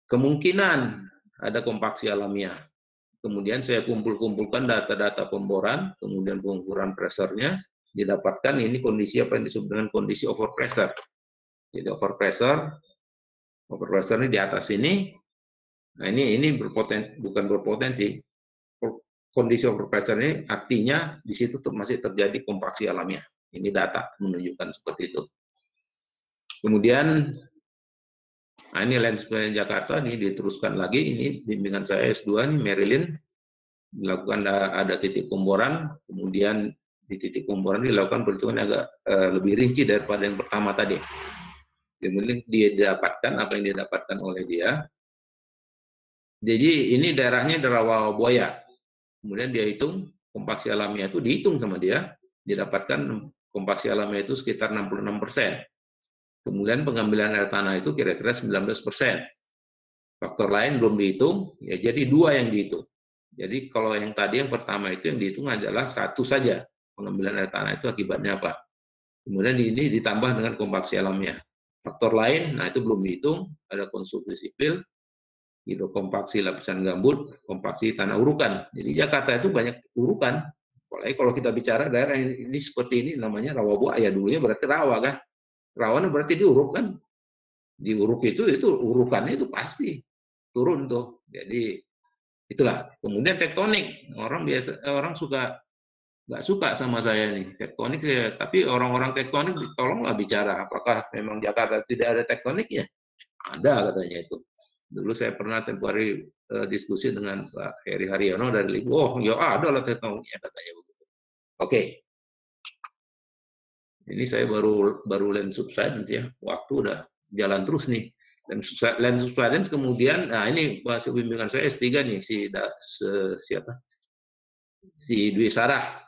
kemungkinan ada kompaksi alamiah. Kemudian saya kumpulkan data-data pemboran, kemudian pengukuran pressure-nya, didapatkan ini kondisi apa yang disebut dengan kondisi overpressure. Jadi overpressure ini di atas ini. Nah ini bukan berpotensi. Kondisi overpressure ini artinya di situ masih terjadi kompaksi alamiah. Ini data menunjukkan seperti itu. Kemudian nah ini land subsidence Jakarta, ini diteruskan lagi, ini bimbingan saya S2 nih, Marilyn, dilakukan ada titik pemboran, kemudian di titik pemboran dilakukan perhitungan agak lebih rinci daripada yang pertama tadi. Kemudian dia dapatkan apa yang didapatkan oleh dia. Jadi ini daerahnya rawa buaya. Kemudian dia hitung kompaksi alamiah itu dihitung sama dia, didapatkan kompaksi alamiah itu sekitar 66%. Kemudian pengambilan air tanah itu kira-kira 19%. Faktor lain belum dihitung, ya jadi 2 yang dihitung. Jadi kalau yang tadi yang pertama itu yang dihitung adalah 1 saja. Pengambilan air tanah itu akibatnya apa? Kemudian ini ditambah dengan kompaksi alamiah. Faktor lain, nah itu belum dihitung, ada konstruksi sipil, hidrokompaksi lapisan gambut, kompaksi tanah urukan. Jadi Jakarta itu banyak urukan. Apalagi kalau kita bicara daerah ini seperti ini namanya rawa buaya, dulunya berarti rawa kan. Rawan berarti diuruk kan. Diuruk itu urukannya itu pasti turun tuh. Jadi itulah. Kemudian tektonik, orang suka nggak suka sama saya nih tektonik ya. Tapi orang-orang tektonik tolonglah bicara apakah memang Jakarta tidak ada tektonik ya? Ada katanya itu. Dulu saya pernah tempoh hari diskusi dengan Pak Heri Haryono dari LIBU. Oh ya ada lah tektoniknya katanya begitu. Oke. Ini saya baru land subsidence ya. Waktu udah jalan terus nih. Land subsidence kemudian, nah ini hasil bimbingan saya S3 nih siapa? Si Dwi Sarah.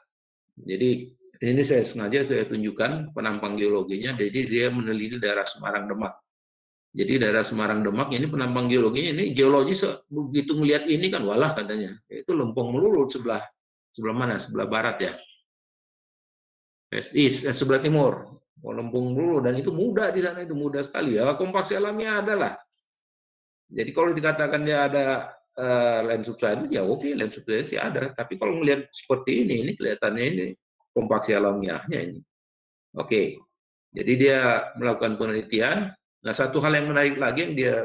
Jadi ini saya sengaja saya tunjukkan penampang geologinya. Jadi dia meneliti daerah Semarang Demak. Jadi daerah Semarang Demak ini penampang geologinya ini geologis begitu melihat ini kan walah katanya. Itu lempung melulu sebelah mana? Sebelah barat ya. Sebelah timur. Lempung melulu dan itu mudah di sana, itu mudah sekali ya. Kompaksi alamnya adalah. Jadi kalau dikatakan dia ada land subsidence ya oke, land subsidence ya ada. Tapi kalau melihat seperti ini kelihatannya ini kompaksi alamiahnya ini. Oke. Jadi dia melakukan penelitian. Nah, satu hal yang menarik lagi yang dia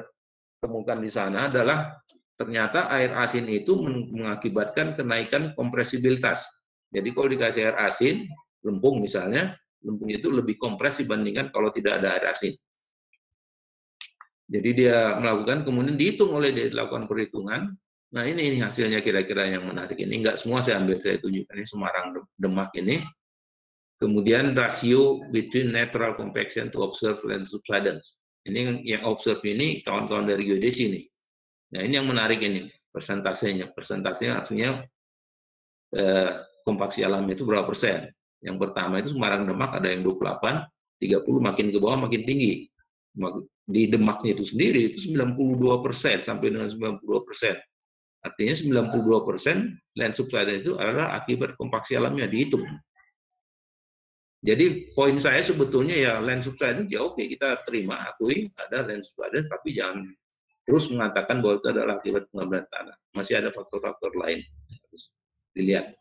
temukan di sana adalah ternyata air asin itu mengakibatkan kenaikan kompresibilitas. Jadi kalau dikasih air asin, lempung misalnya, lempung itu lebih kompres dibandingkan kalau tidak ada air asin. Jadi dia melakukan, kemudian dihitung oleh dia dilakukan perhitungan. Nah ini hasilnya kira-kira yang menarik. Ini enggak semua saya ambil, saya tunjukkan ini Semarang Demak ini. Kemudian rasio between natural compaction to observed land subsidence. Ini yang observe ini kawan-kawan dari geodesi nih. Nah ini yang menarik ini persentasenya. Persentasenya artinya kompaksi alamnya itu berapa persen. Yang pertama itu Semarang Demak ada yang 28, 30 makin ke bawah makin tinggi. Di Demaknya itu sendiri itu 92% sampai dengan 92%. Artinya 92% land subsidence itu adalah akibat kompaksi alamnya dihitung. Jadi poin saya sebetulnya ya land subsidence ya oke kita terima, akui ada land subsidence, tapi jangan terus mengatakan bahwa itu adalah akibat pengambilan tanah. Masih ada faktor-faktor lain harus dilihat.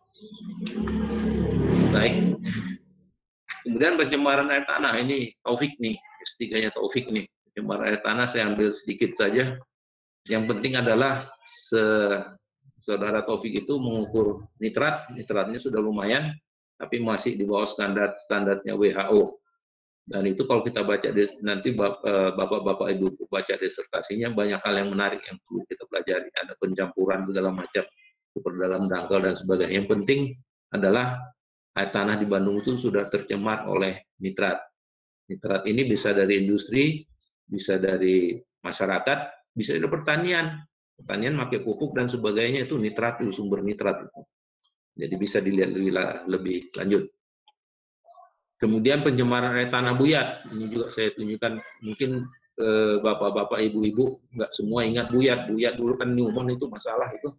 Baik. Kemudian pencemaran air tanah ini Taufik nih, S3-nya Taufik nih. Pencemaran air tanah saya ambil sedikit saja. Yang penting adalah saudara Taufik itu mengukur nitratnya sudah lumayan, tapi masih di bawah standarnya WHO. Dan itu kalau kita baca nanti bapak-bapak ibu baca disertasinya banyak hal yang menarik yang perlu kita pelajari. Ada pencampuran segala macam super dalam dangkal dan sebagainya. Yang penting adalah air tanah di Bandung itu sudah tercemar oleh nitrat. Nitrat ini bisa dari industri, bisa dari masyarakat, bisa dari pertanian. Pertanian pakai pupuk dan sebagainya itu nitrat, itu sumber nitrat itu. Jadi bisa dilihat lebih lanjut. Kemudian pencemaran air tanah buyat, ini juga saya tunjukkan, mungkin bapak-bapak, ibu-ibu nggak semua ingat buyat. Buyat dulu kan pneumonia itu masalah itu.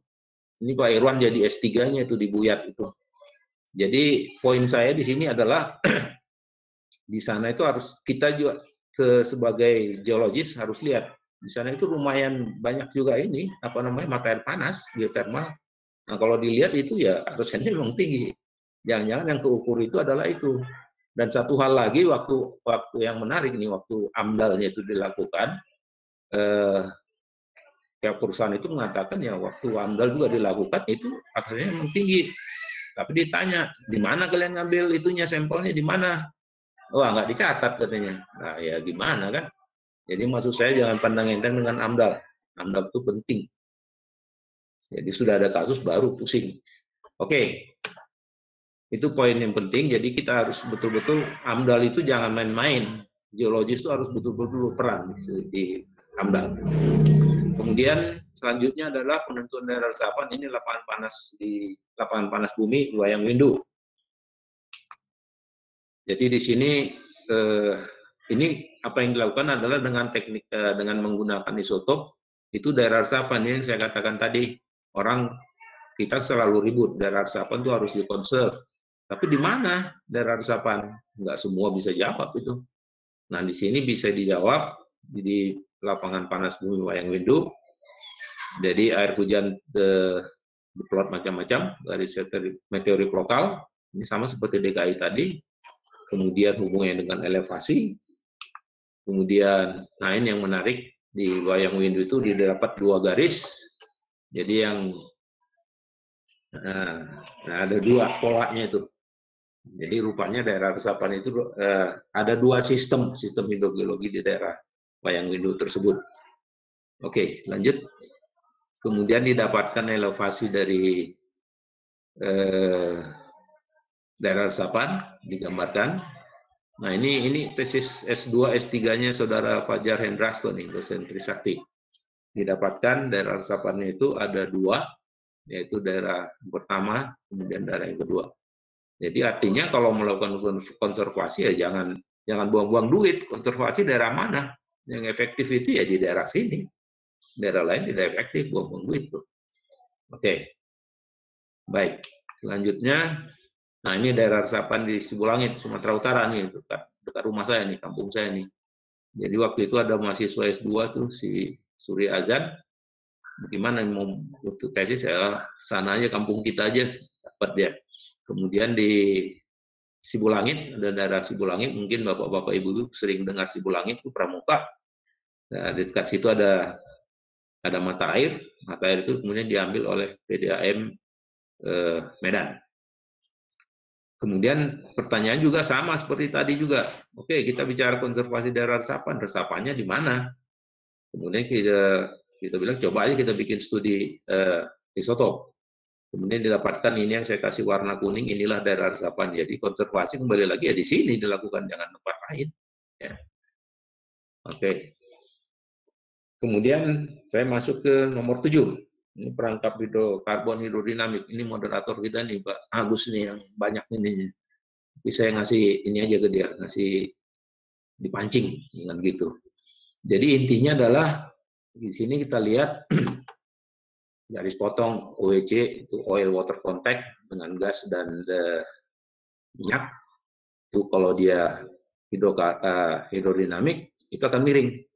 Ini Pak Irwan jadi S3-nya itu di buyat itu. Jadi poin saya di sini adalah di sana itu harus kita juga sebagai geologis harus lihat di sana itu lumayan banyak juga ini mata air panas geotermal. Nah kalau dilihat itu ya harusnya memang tinggi. Jangan-jangan yang keukur itu adalah itu. Dan satu hal lagi waktu yang menarik nih waktu AMDAL-nya itu dilakukan, ya perusahaan itu mengatakan ya waktu AMDAL juga dilakukan itu akhirnya memang tinggi. Tapi ditanya di mana kalian ngambil itunya sampelnya di mana? Wah nggak dicatat katanya. Nah ya gimana kan? Jadi maksud saya jangan pandang enteng dengan AMDAL. AMDAL itu penting. Jadi sudah ada kasus baru pusing. Oke. Itu poin yang penting, jadi kita harus betul-betul, AMDAL itu jangan main-main. Geologis itu harus betul-betul peran di AMDAL. Kemudian selanjutnya adalah penentuan daerah resapan, ini lapangan panas bumi, Wayang Windu. Jadi di sini, ini apa yang dilakukan adalah dengan teknik, dengan menggunakan isotop, itu daerah resapan yang saya katakan tadi, kita selalu ribut, daerah resapan itu harus dikonserv. Tapi di mana daerah resapan? Nggak semua bisa jawab itu. Nah, di sini bisa dijawab di lapangan panas bumi Wayang Windu. Jadi air hujan diplot macam-macam dari meteorit lokal. Ini sama seperti DKI tadi. Kemudian hubungannya dengan elevasi. Kemudian, nah ini yang menarik di Wayang Windu itu didapat 2 garis. Jadi yang Nah, ada dua polanya itu. Jadi rupanya daerah resapan itu ada dua sistem hidrogeologi di daerah Wayangwindu tersebut. Oke, lanjut. Kemudian didapatkan elevasi dari daerah resapan, digambarkan. Nah, ini tesis S2, S3-nya Saudara Fajar Hendrasto nih, dosen Trisakti. Didapatkan daerah resapannya itu ada dua, yaitu daerah pertama, kemudian daerah yang kedua. Jadi artinya kalau melakukan konservasi ya jangan buang-buang duit. Konservasi daerah mana? Yang efektif itu ya di daerah sini. Daerah lain tidak efektif, buang-buang duit tuh. Oke. Baik. Selanjutnya, nah ini daerah resapan di Sibulangit, Sumatera Utara nih, dekat rumah saya nih, kampung saya nih. Jadi waktu itu ada mahasiswa S2 tuh si Suri Azan. Bagaimana mau untuk tesis saya sana aja, kampung kita aja dapat dia. Kemudian di Sibulangit, ada daerah Sibulangit, mungkin bapak-bapak ibu sering dengar Sibulangit itu Pramuka. Nah, di dekat situ ada mata air itu kemudian diambil oleh PDAM Medan. Kemudian pertanyaan juga sama seperti tadi juga. Oke, kita bicara konservasi daerah resapan, resapannya di mana? Kemudian kita bilang coba aja kita bikin studi isotop. Kemudian didapatkan ini yang saya kasih warna kuning, inilah daerah resapan. Jadi konservasi kembali lagi ya di sini dilakukan, jangan tempat lain. Ya. Oke. Kemudian saya masuk ke nomor 7. Ini perangkap hidrokarbon hidrodinamik. Ini moderator kita nih Pak Agus nih yang banyak ini. Tapi saya ngasih ini aja ke dia, ngasih dipancing dengan gitu. Jadi intinya adalah di sini kita lihat garis potong OEC itu oil water contact dengan gas dan minyak. Itu kalau dia hidrodinamik itu akan miring.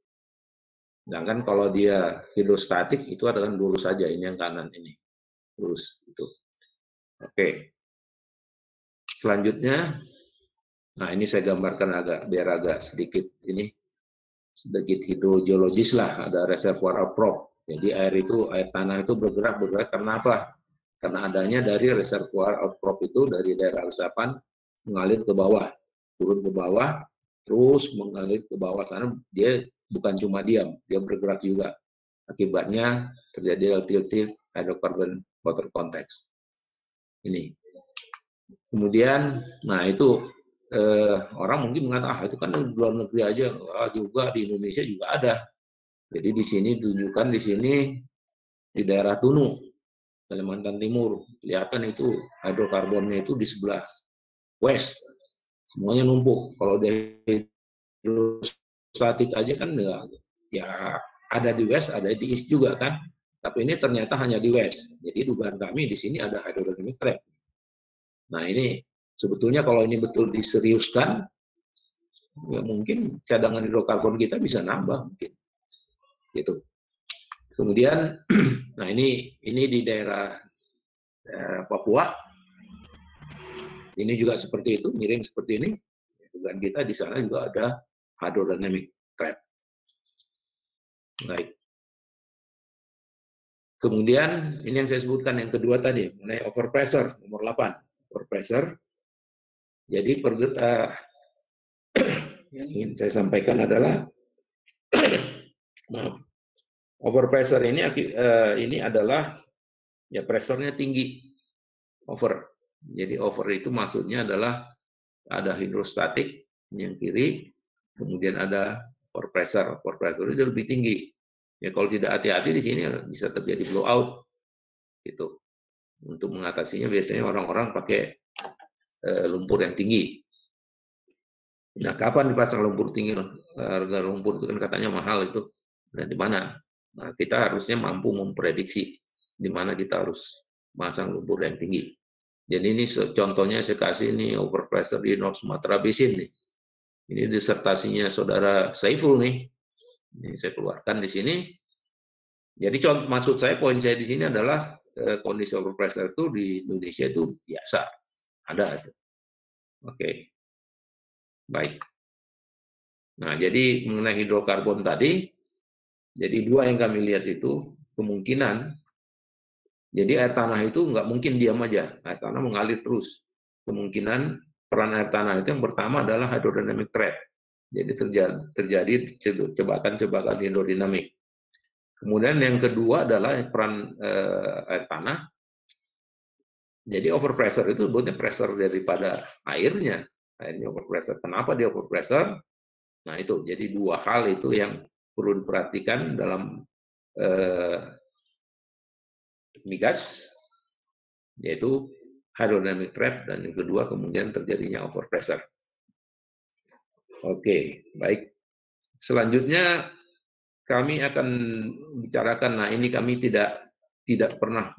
Sedangkan kalau dia hidrostatik itu adalah lurus saja, ini yang kanan ini. Lurus itu. Oke. Selanjutnya, nah ini saya gambarkan biar agak sedikit hidrogeologis lah, ada reservoir outcrop. Jadi air tanah itu bergerak karena apa? Karena adanya dari reservoir outcrop itu dari daerah resapan mengalir ke bawah, turun ke bawah, terus mengalir ke bawah sana. Dia bukan cuma diam, dia bergerak juga. Akibatnya terjadi tilted hydrocarbon water context. Ini. Kemudian, nah itu orang mungkin mengatakan itu kan di luar negeri aja, juga di Indonesia juga ada. Jadi di sini tunjukkan di sini di daerah Tunu, Kalimantan Timur, kelihatan itu hidrokarbonnya itu di sebelah west, semuanya numpuk. Kalau di hidrostatik aja kan ya ada di west, ada di east juga kan. Tapi ini ternyata hanya di west. Jadi dugaan kami di sini ada hydrodynamic trap. Nah ini sebetulnya kalau ini betul diseriuskan, ya mungkin cadangan hidrokarbon kita bisa nambah mungkin. Gitu. Kemudian, nah ini di daerah Papua. Ini juga seperti itu, miring seperti ini. Dugaan kita di sana juga ada hydrodynamic trap. Baik. Kemudian ini yang saya sebutkan yang kedua tadi, mengenai overpressure nomor 8. Overpressure. Jadi yang ingin saya sampaikan adalah maaf. Overpressure ini adalah ya pressure-nya tinggi. Over. Jadi over itu maksudnya adalah ada hidrostatik yang kiri, kemudian ada overpressure. Overpressure itu lebih tinggi. Ya kalau tidak hati-hati di sini bisa terjadi blowout. Gitu. Untuk mengatasinya biasanya orang-orang pakai lumpur yang tinggi. Nah, kapan dipasang lumpur tinggi? Harga lumpur itu kan katanya mahal itu. Nah, di mana? Nah, kita harusnya mampu memprediksi di mana kita harus pasang lumpur yang tinggi. Jadi ini contohnya saya kasih ini overpressure di North Sumatra Basin nih. Ini disertasinya Saudara Saiful nih. Ini saya keluarkan di sini. Jadi maksud saya, poin saya di sini adalah kondisi overpressure itu di Indonesia itu biasa. Ada. Oke. Baik. Nah, jadi mengenai hidrokarbon tadi, jadi dua yang kami lihat itu kemungkinan Jadi air tanah itu nggak mungkin diam aja, air tanah mengalir terus. Kemungkinan peran air tanah itu yang pertama adalah hydrodynamic trap. Jadi terjadi jebakan-jebakan hidrodinamik. Kemudian yang kedua adalah peran air tanah. Jadi overpressure itu sebutnya pressure daripada airnya. Airnya overpressure. Kenapa dia overpressure? Nah itu, jadi dua hal itu yang perlu diperhatikan dalam migas, yaitu hydrodynamic trap, dan yang kedua kemudian terjadinya overpressure. Oke, baik. Selanjutnya kami akan bicarakan. Nah ini kami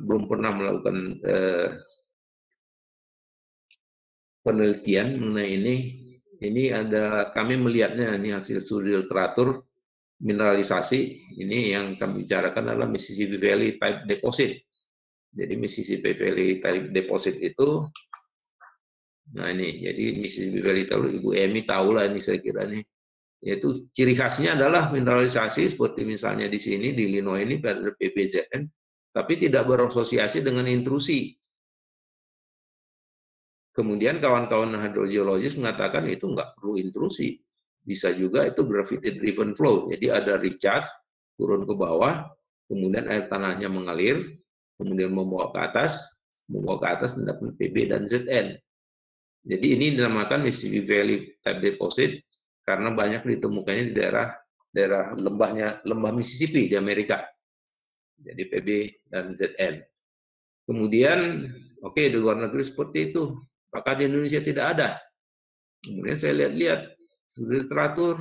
belum pernah melakukan penelitian mengenai ini. Ini ada kami melihatnya ini hasil studi literatur mineralisasi. Ini yang kami bicarakan adalah Mississippi Valley Type Deposit. Jadi Mississippi Valley Type Deposit itu, nah ini, jadi Mississippi Valley tahu, Ibu Emi tahu lah ini saya kira nih. Yaitu ciri khasnya adalah mineralisasi seperti misalnya di sini di Illinois ini pada PBZN, tapi tidak berasosiasi dengan intrusi. Kemudian kawan-kawan hidrogeologis mengatakan itu nggak perlu intrusi, bisa juga itu gravity driven flow. Jadi ada recharge turun ke bawah, kemudian air tanahnya mengalir, kemudian membawa ke atas mendapat PB dan ZN. Jadi ini dinamakan Mississippi Valley Type Deposit karena banyak ditemukannya di daerah lembah Mississippi di Amerika. Jadi PB dan ZN. Kemudian, oke, di luar negeri seperti itu. Apakah di Indonesia tidak ada? Kemudian saya lihat-lihat studi literatur.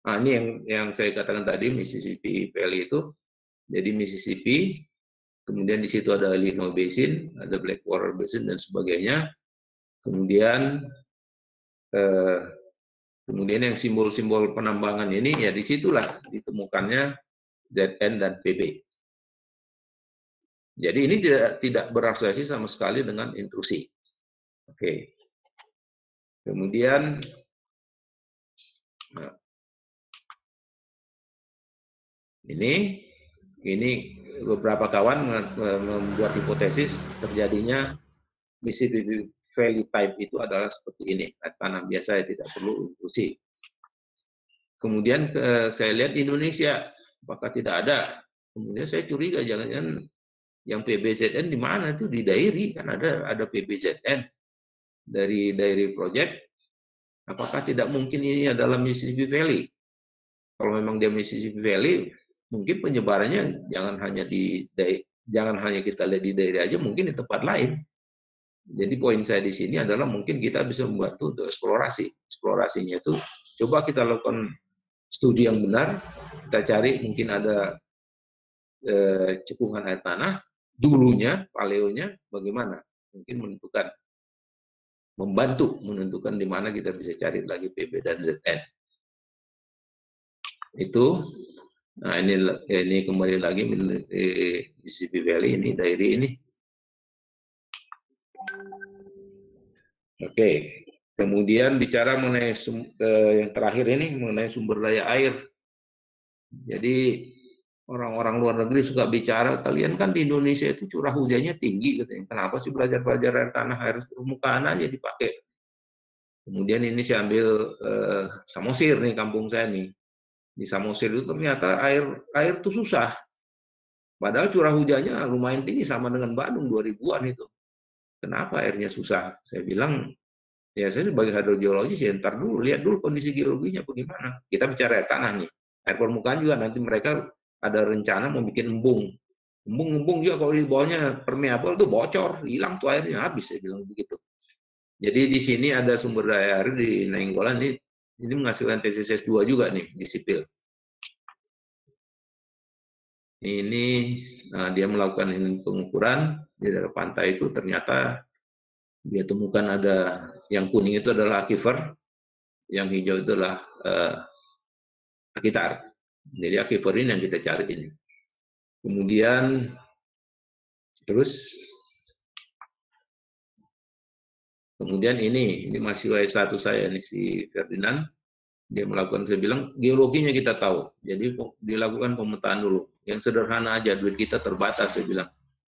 Nah, ini yang saya katakan tadi, Mississippi Valley itu. Jadi Mississippi, kemudian di situ ada Illinois Basin, ada Blackwater Basin, dan sebagainya. Kemudian yang simbol-simbol penambangan ini, ya disitulah ditemukannya ZN dan PB. Jadi ini tidak berasosiasi sama sekali dengan intrusi. Oke. Kemudian ini beberapa kawan membuat hipotesis terjadinya Mississippi Valley Type itu adalah seperti ini, tanah biasa yang tidak perlu intrusi. Kemudian saya lihat di Indonesia, apakah tidak ada? Kemudian saya curiga jangan-jangan yang PBZN di mana itu di Dairi, kan ada PBZN dari Dairi Project. Apakah tidak mungkin ini adalah Mississippi Valley? Kalau memang dia Mississippi Valley, mungkin penyebarannya jangan hanya kita lihat di Dairi aja, mungkin di tempat lain. Jadi poin saya di sini adalah mungkin kita bisa membantu untuk eksplorasi. Eksplorasinya itu coba kita lakukan studi yang benar, kita cari mungkin ada cekungan air tanah, dulunya, paleonya bagaimana, mungkin membantu menentukan di mana kita bisa cari lagi PB dan ZN. Itu, nah ini kembali lagi Mississippi Valley ini, Dairi ini. Oke, kemudian bicara mengenai yang terakhir ini mengenai sumber daya air. Jadi orang-orang luar negeri suka bicara, kalian kan di Indonesia itu curah hujannya tinggi, katanya. Kenapa sih belajar air tanah, air permukaan aja dipakai? Kemudian ini saya ambil Samosir nih, kampung saya nih. Di Samosir itu ternyata air itu susah. Padahal curah hujannya lumayan tinggi sama dengan Bandung 2000-an itu. Kenapa airnya susah? Saya bilang, ya saya sebagai hidrogeologis ya ntar dulu, lihat dulu kondisi geologinya bagaimana. Kita bicara air tanah nih. Air permukaan juga nanti mereka ada rencana mau bikin embung. Embung juga kalau di bawahnya permeable tuh bocor, hilang tuh airnya, habis, saya bilang begitu. Jadi di sini ada sumber daya air di Nainggolan ini menghasilkan TCS2 juga nih di sipil. Ini dia melakukan pengukuran di daerah pantai itu, ternyata dia temukan ada yang kuning itu adalah aquifer, yang hijau itu adalah akitar. Jadi aquifer ini yang kita cari ini. Kemudian ini mahasiswa S1 saya nih, si Ferdinand, dia melakukan, saya bilang geologinya kita tahu, jadi dilakukan pemetaan dulu, yang sederhana aja, duit kita terbatas, saya bilang.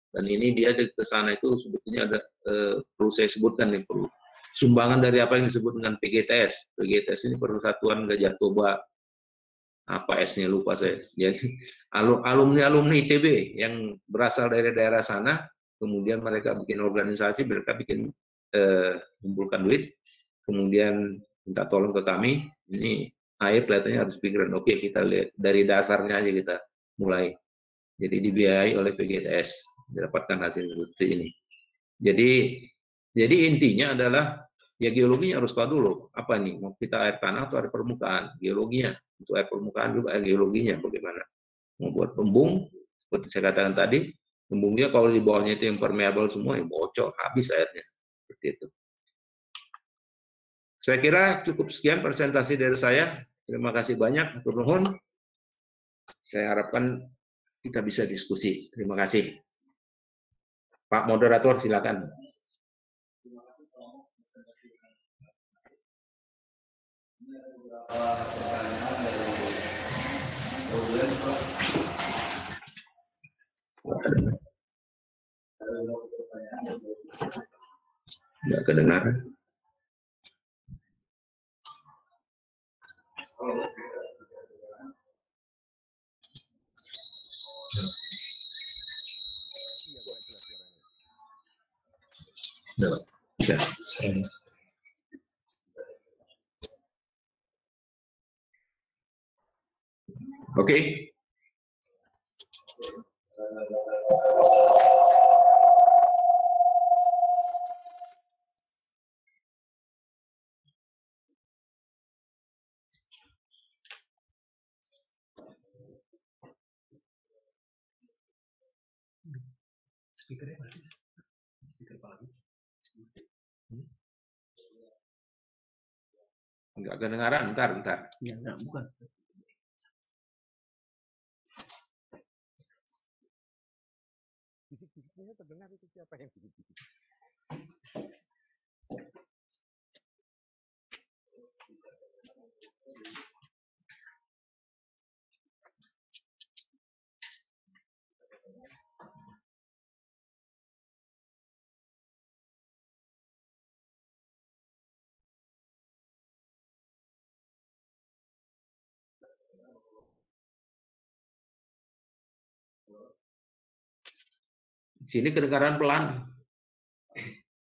Dan ini dia ke sana itu sebetulnya ada perlu saya sebutkan nih, perlu sumbangan dari apa yang disebut dengan PGTS. PGTS ini Persatuan Gajah Toba, apa S-nya lupa saya. Jadi alumni ITB yang berasal dari daerah sana, kemudian mereka bikin organisasi, mereka bikin kumpulkan duit, kemudian minta tolong ke kami. Ini air kelihatannya harus pikiran, oke, kita lihat dari dasarnya aja kita mulai. Jadi dibiayai oleh PGTS, didapatkan hasil seperti ini. Jadi intinya adalah ya geologinya harus tahu dulu apa nih, mau kita air tanah atau air permukaan. Geologinya untuk air permukaan juga geologinya bagaimana. Mau buat pembung seperti saya katakan tadi, pembungnya kalau di bawahnya itu yang permeable semua, ya bocor, habis airnya. Seperti itu. Saya kira cukup sekian presentasi dari saya. Terima kasih banyak, atur nuhun. Saya harapkan kita bisa diskusi. Terima kasih. Pak Moderator, silakan. Tidak kedengaran. Bisa. Oke. Speakernya mana? Speaker apa lagi? Enggak kedengaran, bentar. Ya, enggak, bukan. Bisik-bisiknya terdengar itu siapa yang bisik-bisik? Sini kedengaran pelan.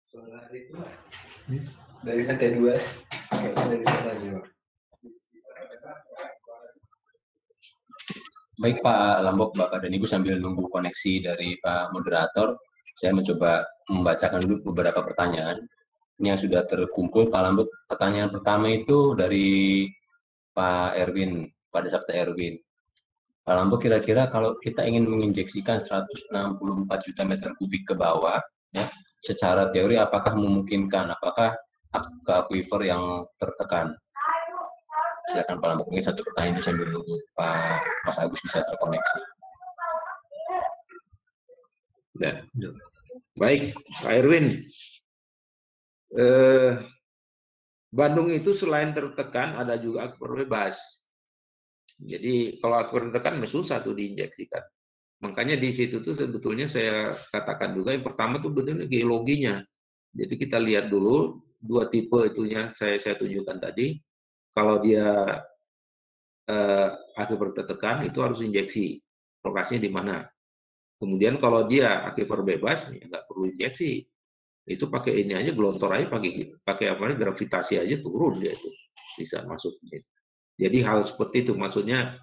Suara itu dari lantai 2. Dari sana juga. Baik Pak Lambok, Bapak dan Ibu sambil nunggu koneksi dari Pak Moderator, saya mencoba membacakan dulu beberapa pertanyaan. Ini yang sudah terkumpul, Pak Lambok. Pertanyaan pertama itu dari Pak Erwin, pada Sabta Erwin. Pak Lambok, kira-kira kalau kita ingin menginjeksikan 164 juta meter kubik ke bawah, ya, secara teori apakah memungkinkan? Apakah ke aquifer yang tertekan? Silakan Pak Lambok, mungkin satu pertanyaan sambil menunggu Pak Mas Agus bisa terkoneksi. Ya. Baik, Pak Erwin. Bandung itu selain tertekan ada juga aquifer bebas. Jadi kalau aquifer tertekan susah tuh diinjeksikan. Makanya di situ tuh sebetulnya saya katakan juga yang pertama tuh betulnya geologinya. Jadi kita lihat dulu dua tipe itunya saya tunjukkan tadi. Kalau dia aquifer tertekan itu harus injeksi. Lokasinya di mana? Kemudian kalau dia aquifer bebas ya nggak perlu injeksi. Itu pakai ini aja, gelontor aja, pakai apa, gravitasi aja turun dia itu bisa masuk. Jadi hal seperti itu, maksudnya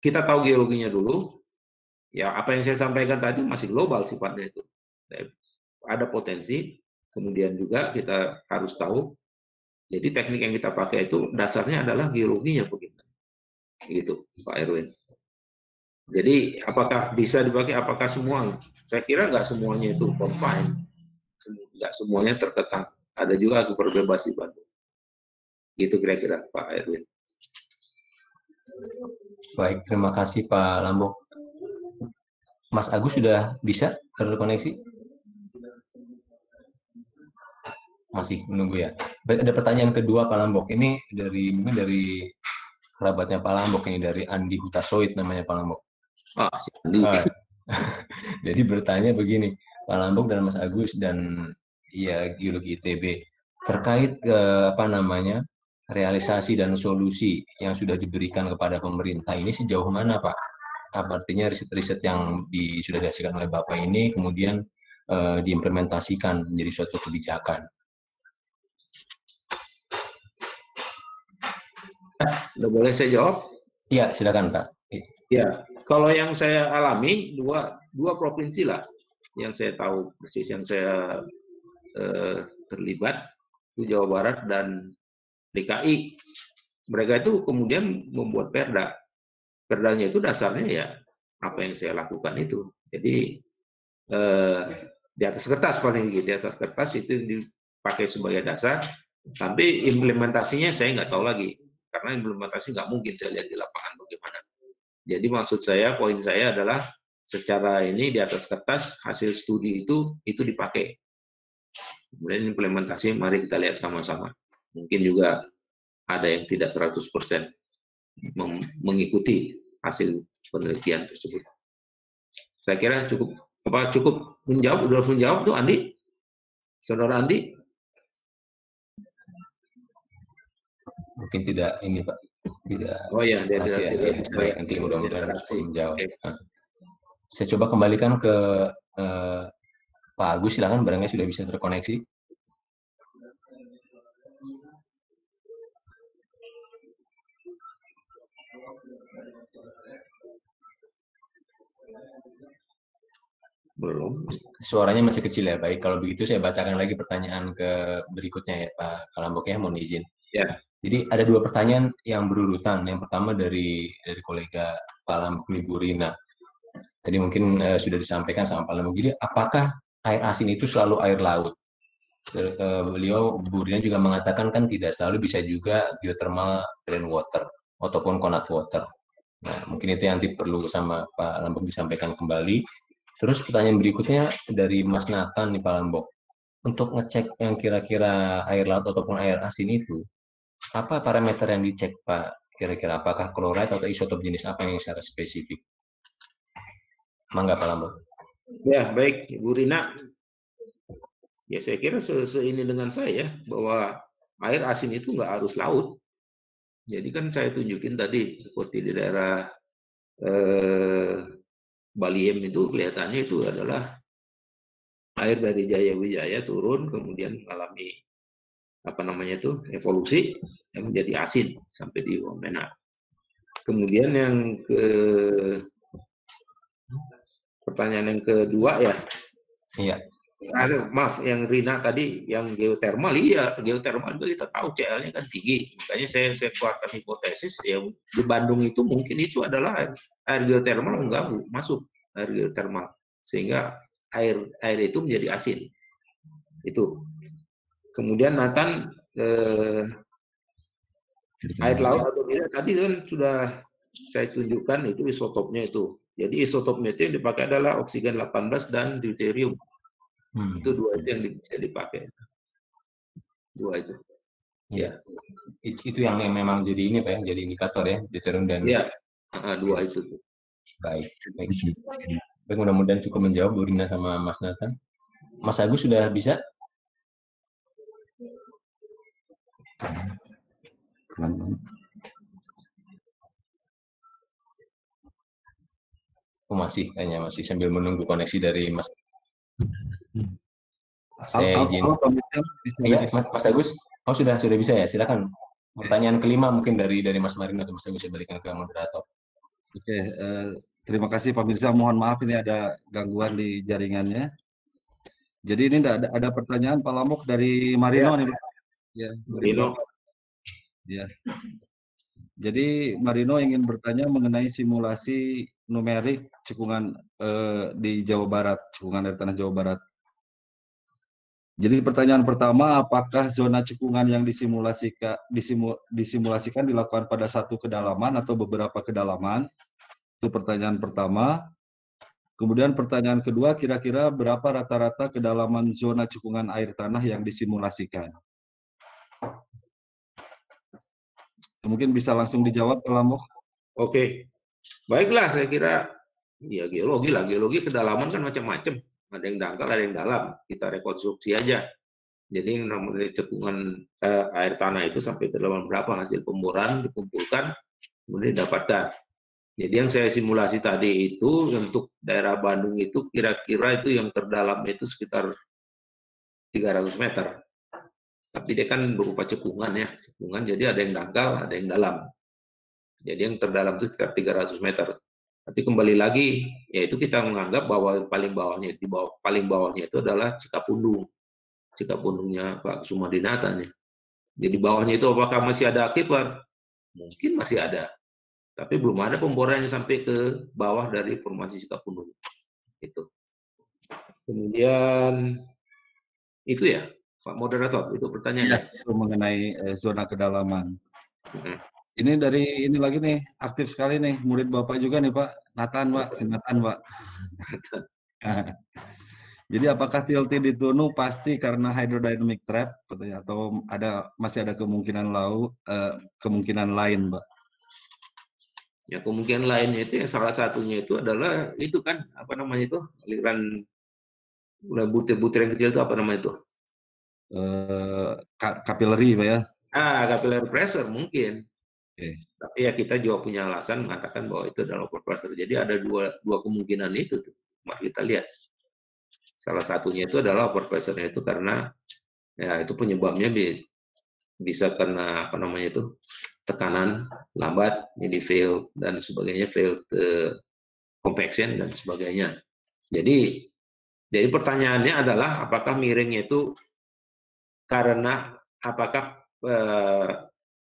kita tahu geologinya dulu. Ya apa yang saya sampaikan tadi masih global sifatnya itu. Ada potensi, kemudian juga kita harus tahu. Jadi teknik yang kita pakai itu dasarnya adalah geologinya begitu. Gitu, Pak Erwin. Jadi apakah bisa dipakai? Apakah semua? Saya kira nggak semuanya itu confined. Nggak semuanya terkekang. Ada juga aquifer bebas di Bandung. Gitu kira-kira Pak Erwin. Baik, terima kasih Pak Lambok. Mas Agus sudah bisa terkoneksi? Masih menunggu ya. Baik, ada pertanyaan kedua Pak Lambok. Ini mungkin dari kerabatnya Pak Lambok, ini dari Andi Hutasoid namanya Pak Lambok. Si Andi. Jadi bertanya begini, Pak Lambok dan Mas Agus dan ya Geologi ITB terkait apa namanya realisasi dan solusi yang sudah diberikan kepada pemerintah ini sejauh mana Pak? Apa artinya riset-riset yang sudah dihasilkan oleh Bapak ini kemudian diimplementasikan menjadi suatu kebijakan? Udah boleh saya jawab? Iya, silakan Pak. Ya, kalau yang saya alami dua provinsi lah yang saya tahu persis, yang saya terlibat, itu Jawa Barat dan DKI. Mereka itu kemudian membuat perda. Perdanya itu dasarnya ya apa yang saya lakukan itu. Jadi di atas kertas paling gitu, di atas kertas itu dipakai sebagai dasar. Tapi implementasinya saya nggak tahu lagi, karena implementasi nggak mungkin saya lihat di lapangan bagaimana. Jadi maksud saya, poin saya adalah secara ini di atas kertas hasil studi itu dipakai. Kemudian implementasi mari kita lihat sama-sama. Mungkin juga ada yang tidak 100% mengikuti hasil penelitian tersebut. Saya kira cukup menjawab, udah menjawab tuh Andi, saudara Andi. Mungkin tidak ini Pak, tidak. Oh ya, dia tidak. Baik, nanti mudah-mudahan menjawab. Saya coba kembalikan ke Pak Agus, silakan barangnya sudah bisa terkoneksi. Belum. Suaranya masih kecil ya. Baik, kalau begitu saya bacakan lagi pertanyaan ke berikutnya ya Pak Kalambok ya, mohon izin. Ya. Jadi ada dua pertanyaan yang berurutan. Yang pertama dari kolega Pak Kalambok Bu Rina. Tadi mungkin sudah disampaikan sama Pak Kalambok. Jadi apakah air asin itu selalu air laut? Beliau Bu Rina juga mengatakan kan tidak selalu, bisa juga geothermal rainwater ataupun conat water. Nah, mungkin itu yang nanti perlu sama Pak Lambok disampaikan kembali. Terus pertanyaan berikutnya dari Mas Nathan nih Pak Lambok. Untuk ngecek yang kira-kira air laut ataupun air asin itu, apa parameter yang dicek Pak? Kira-kira apakah chloride atau isotop jenis apa yang secara spesifik? Mangga Pak Lambok. Ya, baik Bu Rina. Ya saya kira seini dengan saya bahwa air asin itu nggak harus laut. Jadi kan saya tunjukin tadi seperti di daerah Baliem itu kelihatannya itu adalah air dari Jaya Wijaya turun kemudian mengalami apa namanya itu evolusi yang menjadi asin sampai di Wamena. Kemudian yang pertanyaan yang kedua ya. Iya. Maaf, yang Rina tadi yang geothermal, iya geothermal juga kita tahu CL-nya kan tinggi, makanya saya keluarkan hipotesis ya di Bandung itu mungkin itu adalah air geothermal mengganggu masuk air geothermal sehingga air itu menjadi asin itu. Kemudian Nathan air laut atau tidak tadi kan sudah saya tunjukkan itu isotopnya itu. Jadi isotopnya itu yang dipakai adalah oksigen 18 dan deuterium. Itu dua itu yang bisa dipakai. Dua itu. Ya. Itu yang memang jadi ini Pak ya, jadi indikator ya, deuterium dan. Iya. Dua itu. Baik. Baik, mudah-mudahan cukup menjawab Bu Rina sama Mas Nathan. Mas Agus sudah bisa? Oh, masih, kayaknya masih sambil menunggu koneksi dari Mas. Saya izin. Iya, Mas Agus. Oh, sudah bisa ya. Silakan. Pertanyaan kelima mungkin dari Mas Marino atau Mas Agus, saya berikan ke moderator. Oke, terima kasih Pak Mirza. Mohon maaf ini ada gangguan di jaringannya. Jadi ini ada pertanyaan Pak Lambok dari Marino nih Pak. Ya, Marino. Ya. Jadi Marino ingin bertanya mengenai simulasi numerik cekungan di Jawa Barat, cekungan dari tanah Jawa Barat. Jadi pertanyaan pertama, apakah zona cekungan yang disimulasikan dilakukan pada satu kedalaman atau beberapa kedalaman? Itu pertanyaan pertama. Kemudian pertanyaan kedua, kira-kira berapa rata-rata kedalaman zona cekungan air tanah yang disimulasikan? Mungkin bisa langsung dijawab, Pak Lambok. Oke. Baiklah, saya kira Ya geologi lah, geologi kedalaman kan macam-macam. Ada yang dangkal, ada yang dalam. Kita rekonstruksi aja. Jadi yang namanya cekungan air tanah itu sampai kedalaman berapa, hasil pemboran dikumpulkan, kemudian didapatkan. Jadi yang saya simulasi tadi itu untuk daerah Bandung itu kira-kira itu yang terdalam itu sekitar 300 meter. Tapi dia kan berupa cekungan ya, cekungan. Jadi ada yang dangkal, ada yang dalam. Jadi yang terdalam itu sekitar 300 meter. Tapi kembali lagi, yaitu kita menganggap bahwa paling bawahnya, paling bawahnya itu adalah Cikapundung. Cikapundungnya Pak Sumadinata nih. Jadi bawahnya itu apakah masih ada akibat? Mungkin masih ada. Tapi belum ada pemborannya sampai ke bawah dari formasi Cikapundung. Itu. Kemudian itu ya, Pak Moderator, itu pertanyaannya. Ya, itu mengenai zona kedalaman. Ini dari ini lagi nih, aktif sekali nih, murid Bapak juga nih Pak, Nathan Pak, si Nathan Pak. Jadi apakah TLT di Tunu pasti karena hydrodynamic trap atau masih ada kemungkinan lain, Pak? Ya kemungkinan lainnya itu yang salah satunya itu adalah itu kan apa namanya itu aliran butir-butir yang kecil itu apa namanya itu? Capillary Pak ya? Capillary pressure mungkin. Okay. Tapi ya kita juga punya alasan mengatakan bahwa itu adalah over pressure. Jadi ada dua kemungkinan itu tuh. Mari kita lihat. Salah satunya itu adalah over pressure-nya itu karena ya itu penyebabnya bisa karena apa namanya itu tekanan lambat, jadi fail dan sebagainya, fail compaction dan sebagainya. Jadi pertanyaannya adalah apakah miringnya itu karena apakah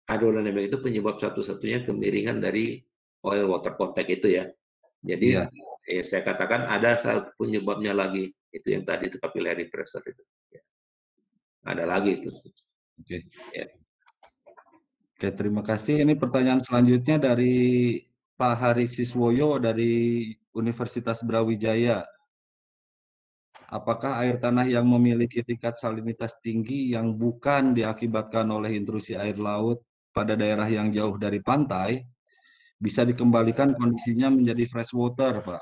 hydrodynamic itu penyebab satu-satunya kemiringan dari oil water contact itu ya. Jadi saya katakan ada satu penyebabnya lagi, itu yang tadi itu capillary pressure itu. Ya. Ada lagi itu. Oke. Ya. Oke, terima kasih. Ini pertanyaan selanjutnya dari Pak Hari Siswoyo dari Universitas Brawijaya. Apakah air tanah yang memiliki tingkat salinitas tinggi yang bukan diakibatkan oleh intrusi air laut pada daerah yang jauh dari pantai bisa dikembalikan kondisinya menjadi freshwater, Pak?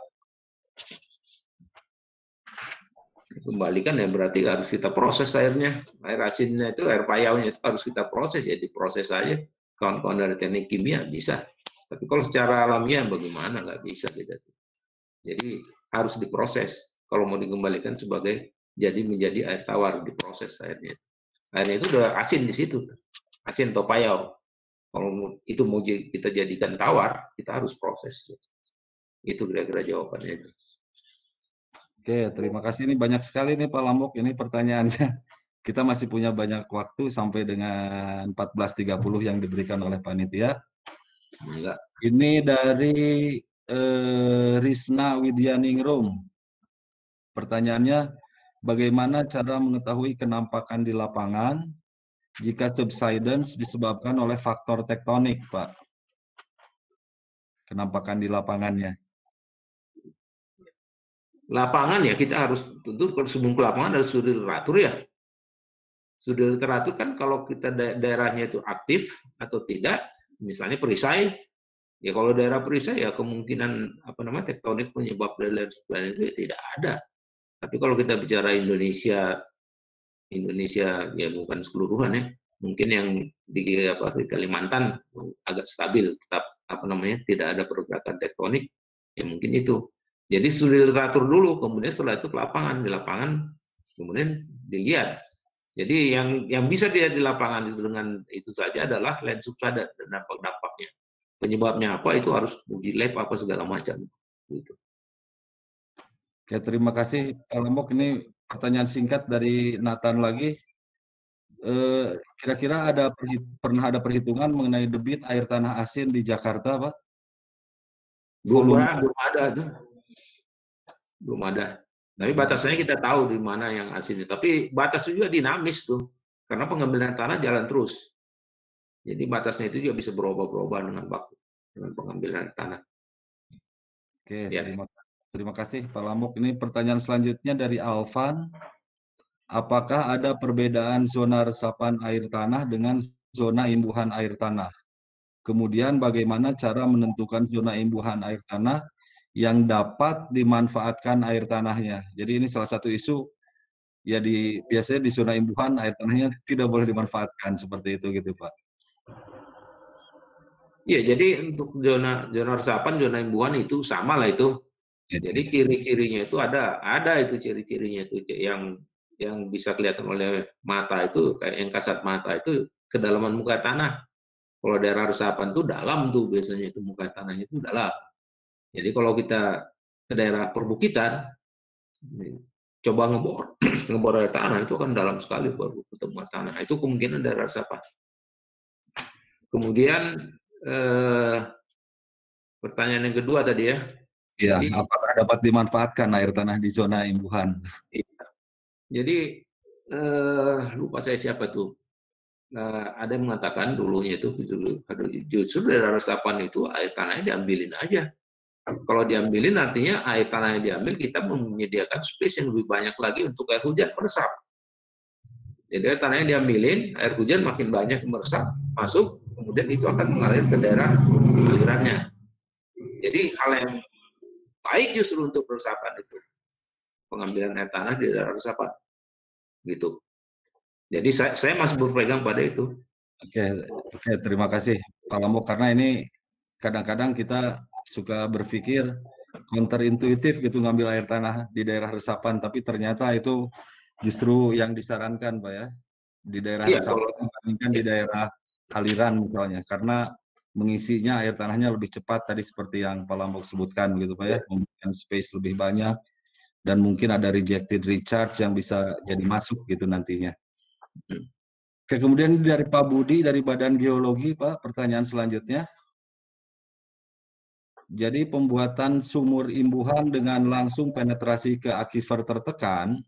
Dikembalikan ya berarti harus kita proses airnya. Air asinnya itu, air payaunya itu harus kita proses ya, diproses aja. Kawan-kawan dari teknik kimia bisa. Tapi kalau secara alamiah bagaimana? Nggak bisa kita. Jadi harus diproses. Kalau mau dikembalikan jadi menjadi air tawar, diproses airnya. Airnya itu udah asin di situ, asin atau payau. Kalau itu mau kita jadikan tawar, kita harus proses. Itu kira-kira jawabannya. Oke, terima kasih. Ini banyak sekali nih Pak Lambok. Ini pertanyaannya. Kita masih punya banyak waktu sampai dengan 14.30 yang diberikan oleh panitia. Enggak. Ini dari Risna Widyaningrum. Pertanyaannya, bagaimana cara mengetahui kenampakan di lapangan jika subsidence disebabkan oleh faktor tektonik, Pak? Kenampakan di lapangannya. Lapangan ya kita harus tentu sebelum ke lapangan harus studi literatur ya. Studi literatur kan kalau kita daerahnya itu aktif atau tidak, misalnya perisai, ya kalau daerah perisai ya kemungkinan apa namanya tektonik penyebab dari land subsidence itu ya tidak ada. Tapi kalau kita bicara Indonesia ya bukan keseluruhan ya, mungkin yang di Kalimantan agak stabil, tetap apa namanya tidak ada pergerakan tektonik, ya mungkin itu. Jadi studi literatur dulu, kemudian setelah itu ke lapangan, di lapangan kemudian dilihat. Jadi yang bisa dilihat di lapangan dengan itu saja adalah land subsidence dan dampak-dampaknya. Penyebabnya apa itu harus uji lab apa segala macam. Gitu. Oke, terima kasih Pak Lambok. Ini pertanyaan singkat dari Nathan lagi. Kira-kira pernah ada perhitungan mengenai debit air tanah asin di Jakarta, Pak? Belum ada tuh. Belum ada. Tapi batasnya kita tahu di mana yang asinnya. Tapi batasnya juga dinamis tuh. Karena pengambilan tanah jalan terus. Jadi batasnya itu juga bisa berubah-ubah dengan pengambilan tanah. Oke, ya. Terima kasih Pak Lambok. Ini pertanyaan selanjutnya dari Alvan. Apakah ada perbedaan zona resapan air tanah dengan zona imbuhan air tanah? Kemudian bagaimana cara menentukan zona imbuhan air tanah yang dapat dimanfaatkan air tanahnya. Jadi ini salah satu isu ya biasanya di zona imbuhan air tanahnya tidak boleh dimanfaatkan seperti itu gitu Pak. Iya, jadi untuk zona resapan, zona imbuhan itu sama lah itu. Jadi ciri-cirinya itu ada itu ciri-cirinya itu yang bisa kelihatan oleh mata itu, kayak yang kasat mata itu kedalaman muka tanah. Kalau daerah resapan itu dalam tuh biasanya itu muka tanahnya itu dalam. Jadi kalau kita ke daerah perbukitan, coba ngebor, ngebor air tanah itu akan dalam sekali baru ketemu tanah. Itu kemungkinan daerah resapan. Kemudian pertanyaan yang kedua tadi ya. Ya, apakah dapat dimanfaatkan air tanah di zona imbuhan? Iya. Jadi lupa saya siapa tuh. Ada yang mengatakan dulunya itu justru daerah resapan itu air tanahnya diambilin aja. Kalau diambilin artinya air tanah yang diambil kita menyediakan space yang lebih banyak lagi untuk air hujan meresap. Jadi air tanahnya diambilin, air hujan makin banyak meresap, masuk, kemudian itu akan mengalir ke daerah alirannya. Jadi hal yang baik justru untuk resapan itu pengambilan air tanah di daerah resapan, gitu. Jadi saya masih berpegang pada itu. Oke, terima kasih Pak Lambo, karena ini kadang-kadang kita suka berpikir counterintuitif gitu ngambil air tanah di daerah resapan, tapi ternyata itu justru yang disarankan Pak ya, di daerah resapan dibandingkan di daerah aliran misalnya, karena mengisinya air tanahnya lebih cepat tadi seperti yang Pak Lambok sebutkan gitu Pak ya, memberikan space lebih banyak dan mungkin ada rejected recharge yang bisa jadi masuk gitu nantinya. Oke, kemudian dari Pak Budi dari Badan Geologi Pak, pertanyaan selanjutnya. Jadi pembuatan sumur imbuhan dengan langsung penetrasi ke aquifer tertekan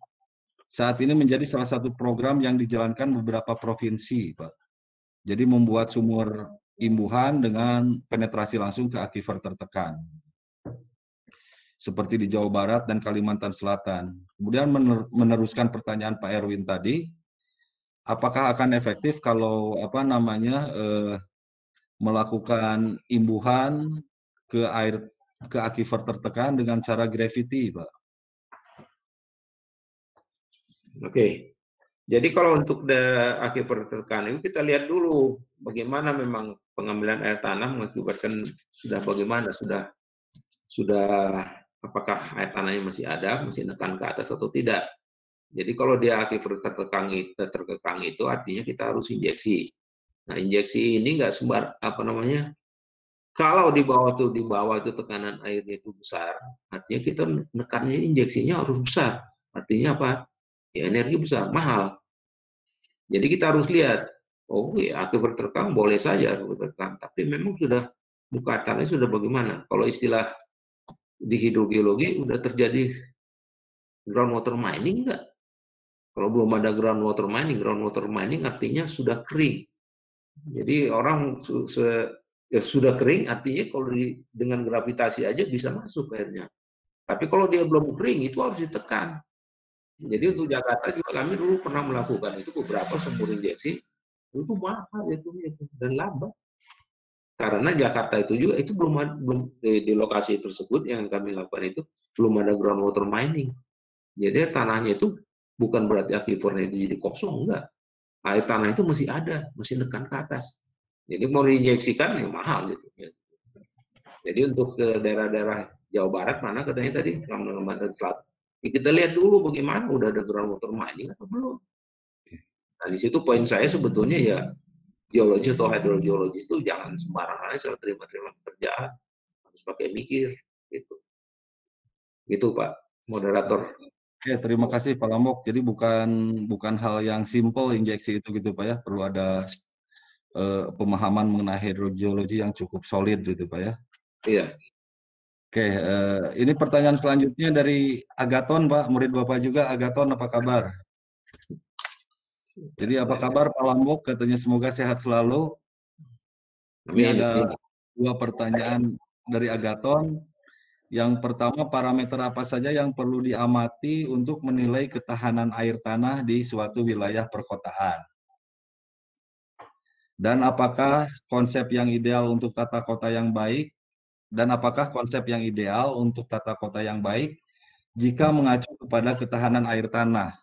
saat ini menjadi salah satu program yang dijalankan beberapa provinsi, Pak. Jadi membuat sumur imbuhan dengan penetrasi langsung ke aquifer tertekan. Seperti di Jawa Barat dan Kalimantan Selatan. Kemudian meneruskan pertanyaan Pak Erwin tadi, apakah akan efektif kalau melakukan imbuhan ke aquifer tertekan dengan cara gravity, Pak? Oke. Jadi kalau untuk aquifer tertekan itu kita lihat dulu bagaimana memang pengambilan air tanah mengakibatkan sudah apakah air tanahnya masih ada, masih nekan ke atas atau tidak. Jadi kalau dia aquifer terkekang itu artinya kita harus injeksi. Nah, injeksi ini nggak kalau di bawah itu tekanan airnya itu besar, artinya kita nekannya injeksinya harus besar. Artinya apa? Ya energi besar, mahal. Jadi kita harus lihat, oh ya aquifer terkekang boleh saja aquifer terkekang, tapi memang sudah muka tanahnya sudah bagaimana? Kalau istilah di hidrogeologi udah terjadi groundwater mining enggak? Kalau belum ada groundwater mining artinya sudah kering. Jadi orang sudah kering artinya kalau dengan gravitasi aja bisa masuk airnya. Tapi kalau dia belum kering itu harus ditekan. Jadi untuk Jakarta juga kami dulu pernah melakukan itu beberapa sumur injeksi, itu mahal itu dan lambat. Karena Jakarta itu juga itu belum di lokasi tersebut yang kami lakukan itu belum ada groundwater mining. Jadi tanahnya itu bukan berarti aquifernya itu jadi kosong, enggak. Air tanah itu masih ada, masih nekan ke atas. Jadi mau diinjeksikan ya mahal gitu. Jadi untuk ke daerah-daerah Jawa Barat mana katanya tadi, Kalimantan Selatan. Ya kita lihat dulu bagaimana udah ada groundwater mining atau belum. Nah di situ poin saya sebetulnya ya geologi atau hidrogeologi itu jangan sembarangan aja terima-terima pekerjaan, harus pakai mikir gitu. Gitu Pak Moderator. Oke, terima kasih Pak Lambok. Jadi bukan hal yang simple injeksi itu gitu Pak ya, perlu ada pemahaman mengenai hidrogeologi yang cukup solid gitu Pak ya. Iya. Oke, ini pertanyaan selanjutnya dari Agaton Pak, murid Bapak juga. Agaton, apa kabar? Jadi apa kabar Pak Lambok? Katanya semoga sehat selalu. Ini ada dua pertanyaan dari Agaton. Yang pertama, parameter apa saja yang perlu diamati untuk menilai ketahanan air tanah di suatu wilayah perkotaan? Dan apakah konsep yang ideal untuk tata kota yang baik Dan apakah konsep yang ideal untuk tata kota yang baik jika mengacu kepada ketahanan air tanah?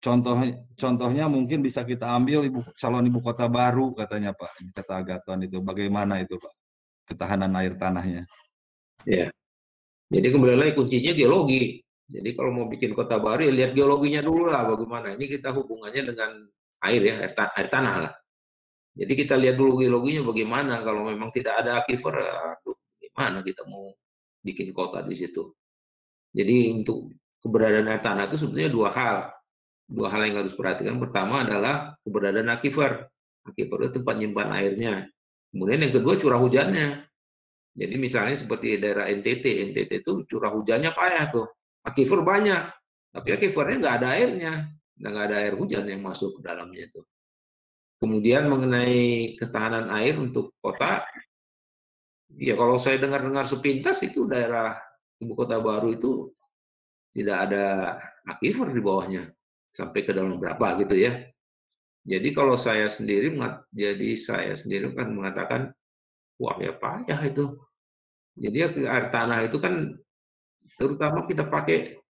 Contohnya mungkin bisa kita ambil calon ibu kota baru katanya Pak, kata Agathon itu. Bagaimana itu Pak, ketahanan air tanahnya? Ya, jadi kembali lagi kuncinya geologi. Jadi kalau mau bikin kota baru ya lihat geologinya dulu lah bagaimana. Ini kita hubungannya dengan air ya, air tanah lah. Jadi kita lihat dulu geologinya bagaimana. Kalau memang tidak ada aquifer, aduh, gimana kita mau bikin kota di situ. Jadi untuk keberadaan air tanah itu sebenarnya dua hal. Dua hal yang harus perhatikan. Pertama adalah keberadaan aquifer. Aquifer itu tempat nyimpan airnya. Kemudian yang kedua curah hujannya. Jadi misalnya seperti daerah NTT. NTT itu curah hujannya payah tuh. Aquifer banyak. Tapi aquifernya nggak ada airnya. Nggak ada air hujan yang masuk ke dalamnya itu. Kemudian mengenai ketahanan air untuk kota, ya kalau saya dengar-dengar sepintas itu daerah ibu kota baru itu tidak ada aquifer di bawahnya sampai ke dalam berapa gitu ya. Jadi kalau saya sendiri kan mengatakan wah ya payah itu. Jadi air tanah itu kan terutama kita pakai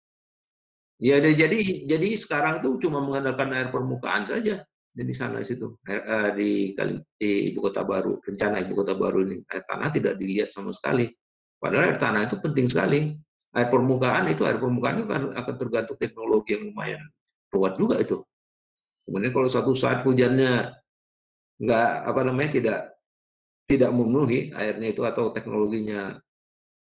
ya jadi sekarang itu cuma mengandalkan air permukaan saja. Di sana di situ di ibu kota baru, rencana ibu kota baru ini air tanah tidak dilihat sama sekali. Padahal air tanah itu penting sekali. Air permukaan itu akan tergantung teknologi yang lumayan kuat juga itu. Kemudian kalau satu saat hujannya nggak tidak memenuhi airnya itu atau teknologinya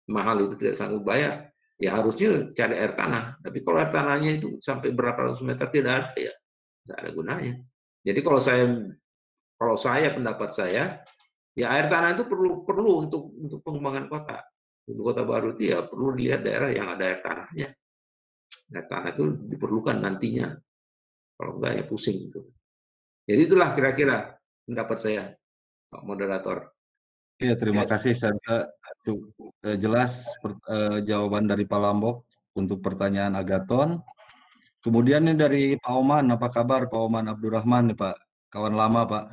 mahal itu tidak sanggup bayar, ya harusnya cari air tanah. Tapi kalau air tanahnya itu sampai berapa ratus meter tidak ada, ya nggak ada gunanya. Jadi kalau saya pendapat saya, ya air tanah itu perlu untuk pengembangan kota. Ibu kota baru itu ya perlu dilihat daerah yang ada air tanahnya. Air tanah itu diperlukan nantinya. Kalau enggak ya pusing itu. Jadi itulah kira-kira pendapat saya, Pak Moderator. Oke, terima kasih. Saya jelas jawaban dari Pak Lambok untuk pertanyaan Agathon. Kemudian ini dari Pak Oman, apa kabar Pak Oman Abdurrahman nih Pak, kawan lama Pak.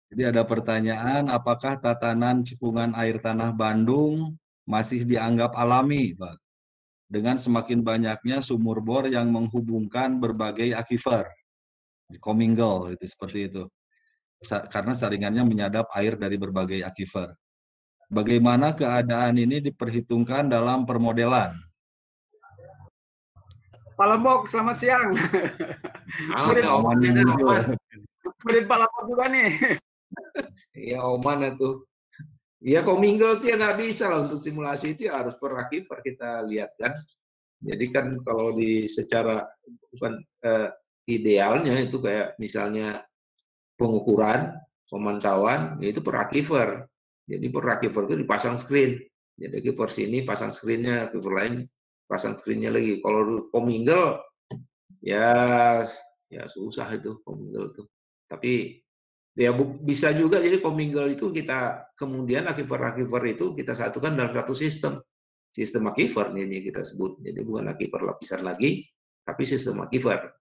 Jadi ada pertanyaan, apakah tatanan cekungan air tanah Bandung masih dianggap alami Pak? Dengan semakin banyaknya sumur bor yang menghubungkan berbagai aquifer, commingle itu seperti itu. Karena saringannya menyadap air dari berbagai aquifer. Bagaimana keadaan ini diperhitungkan dalam permodelan? Pak Lambok, selamat siang. Murid Pak Lambok juga nih. Ya Oman itu. Ya commingle itu ya nggak bisa lah untuk simulasi itu ya harus per aquifer kita lihat kan. Jadi kan kalau secara bukan idealnya itu kayak misalnya pengukuran, pemantauan, itu per aquifer. Jadi per aquifer itu dipasang screen. Jadi aquifer sini pasang screen-nya, aquifer lain pasang screen-nya lagi. Kalau commingle ya susah itu commingle itu. Tapi ya bisa juga jadi commingle itu kita kemudian aquifer itu kita satukan dalam satu sistem aquifer ini kita sebut. Jadi bukan aquifer lapisan lagi, tapi sistem aquifer.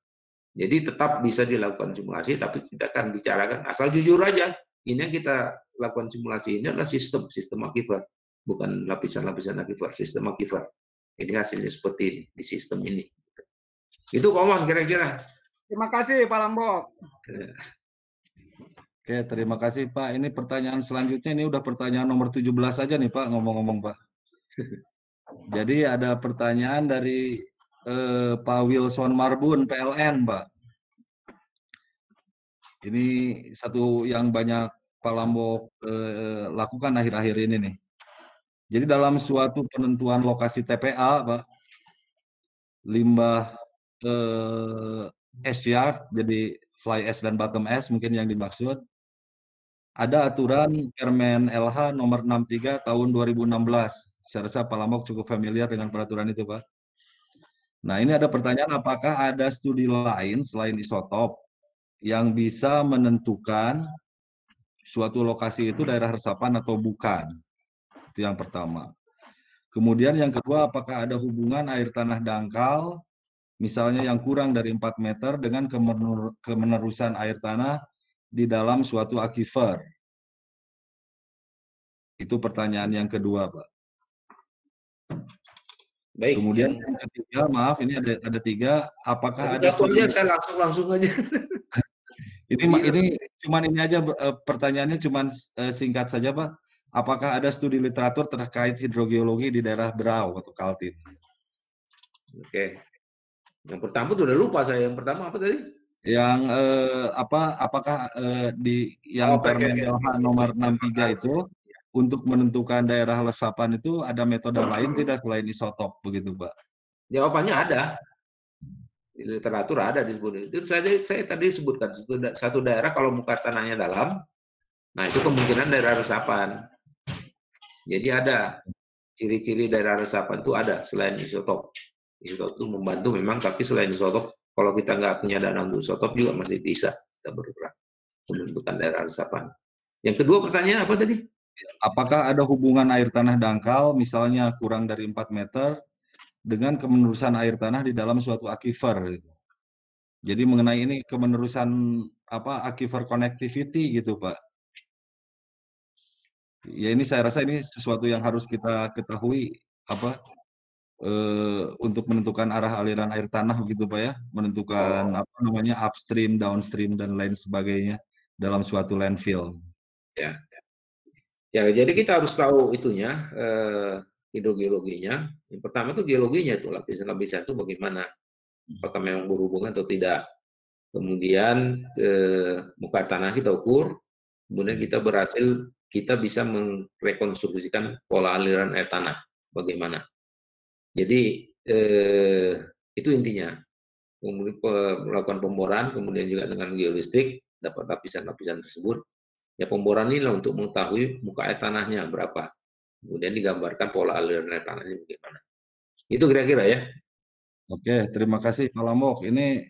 Jadi tetap bisa dilakukan simulasi, tapi kita akan bicarakan asal jujur aja. Ini yang kita lakukan simulasi ini adalah sistem aquifer, bukan lapisan-lapisan aquifer, sistem aquifer. Ini hasilnya seperti ini di sistem ini. Itu Pak Mas kira-kira. Terima kasih Pak Lambok. Oke, terima kasih Pak. Ini pertanyaan selanjutnya, ini udah pertanyaan nomor 17 aja nih Pak, ngomong-ngomong Pak. Jadi ada pertanyaan dari Pak Wilson Marbun, PLN Pak. Ini satu yang banyak Pak Lambok lakukan akhir-akhir ini nih. Jadi dalam suatu penentuan lokasi TPA Pak, limbah S-yard, jadi fly ash dan bottom ash mungkin yang dimaksud, ada aturan Permen LH nomor 63 tahun 2016. Saya rasa Pak Lambok cukup familiar dengan peraturan itu, Pak. Nah, ini ada pertanyaan, apakah ada studi lain selain isotop yang bisa menentukan suatu lokasi itu daerah resapan atau bukan? Itu yang pertama. Kemudian yang kedua, apakah ada hubungan air tanah dangkal, misalnya yang kurang dari 4 meter dengan kemenerusan air tanah di dalam suatu aquifer? Itu pertanyaan yang kedua, Pak. Baik. Kemudian yang ketiga, maaf ini ada 3, apakah ada Satu studi aja, saya langsung aja. ini cuman ini aja pertanyaannya cuman singkat saja, Pak. Apakah ada studi literatur terkait hidrogeologi di daerah Berau atau Kaltim? Oke. Yang pertama tuh udah lupa saya. Yang pertama apa tadi? Yang apakah di yang Permendel H nomor 63 itu untuk menentukan daerah resapan itu ada metode lain tidak selain isotop begitu, Pak? Jawabannya ada. Di literatur ada disebut. Itu saya tadi sebutkan satu daerah kalau muka tanahnya dalam, nah itu kemungkinan daerah resapan. Jadi ada ciri-ciri daerah resapan itu ada selain isotop. Isotop itu membantu memang, tapi selain isotop, kalau kita nggak punya dana untuk isotop juga masih bisa kita bergerak menentukan daerah resapan. Yang kedua pertanyaan apa tadi? Apakah ada hubungan air tanah dangkal, misalnya kurang dari 4 meter, dengan kemenerusan air tanah di dalam suatu aquifer? Gitu. Jadi mengenai ini kemenerusan aquifer connectivity gitu, Pak. Ya ini saya rasa ini sesuatu yang harus kita ketahui untuk menentukan arah aliran air tanah begitu, Pak ya, menentukan upstream, downstream dan lain sebagainya dalam suatu landfill. Ya. Ya, jadi kita harus tahu itunya, hidrogeologinya. Yang pertama itu geologinya, itu lapisan-lapisan itu bagaimana, apakah memang berhubungan atau tidak. Kemudian muka tanah kita ukur, kemudian kita bisa merekonstruksikan pola aliran air tanah, bagaimana. Jadi itu intinya, kemudian melakukan pemboran, kemudian juga dengan geolistrik, dapat lapisan-lapisan tersebut. Ya pemboran ini untuk mengetahui muka air tanahnya berapa. Kemudian digambarkan pola aliran air tanahnya bagaimana. Itu kira-kira ya. Oke, terima kasih Pak Lambok. Ini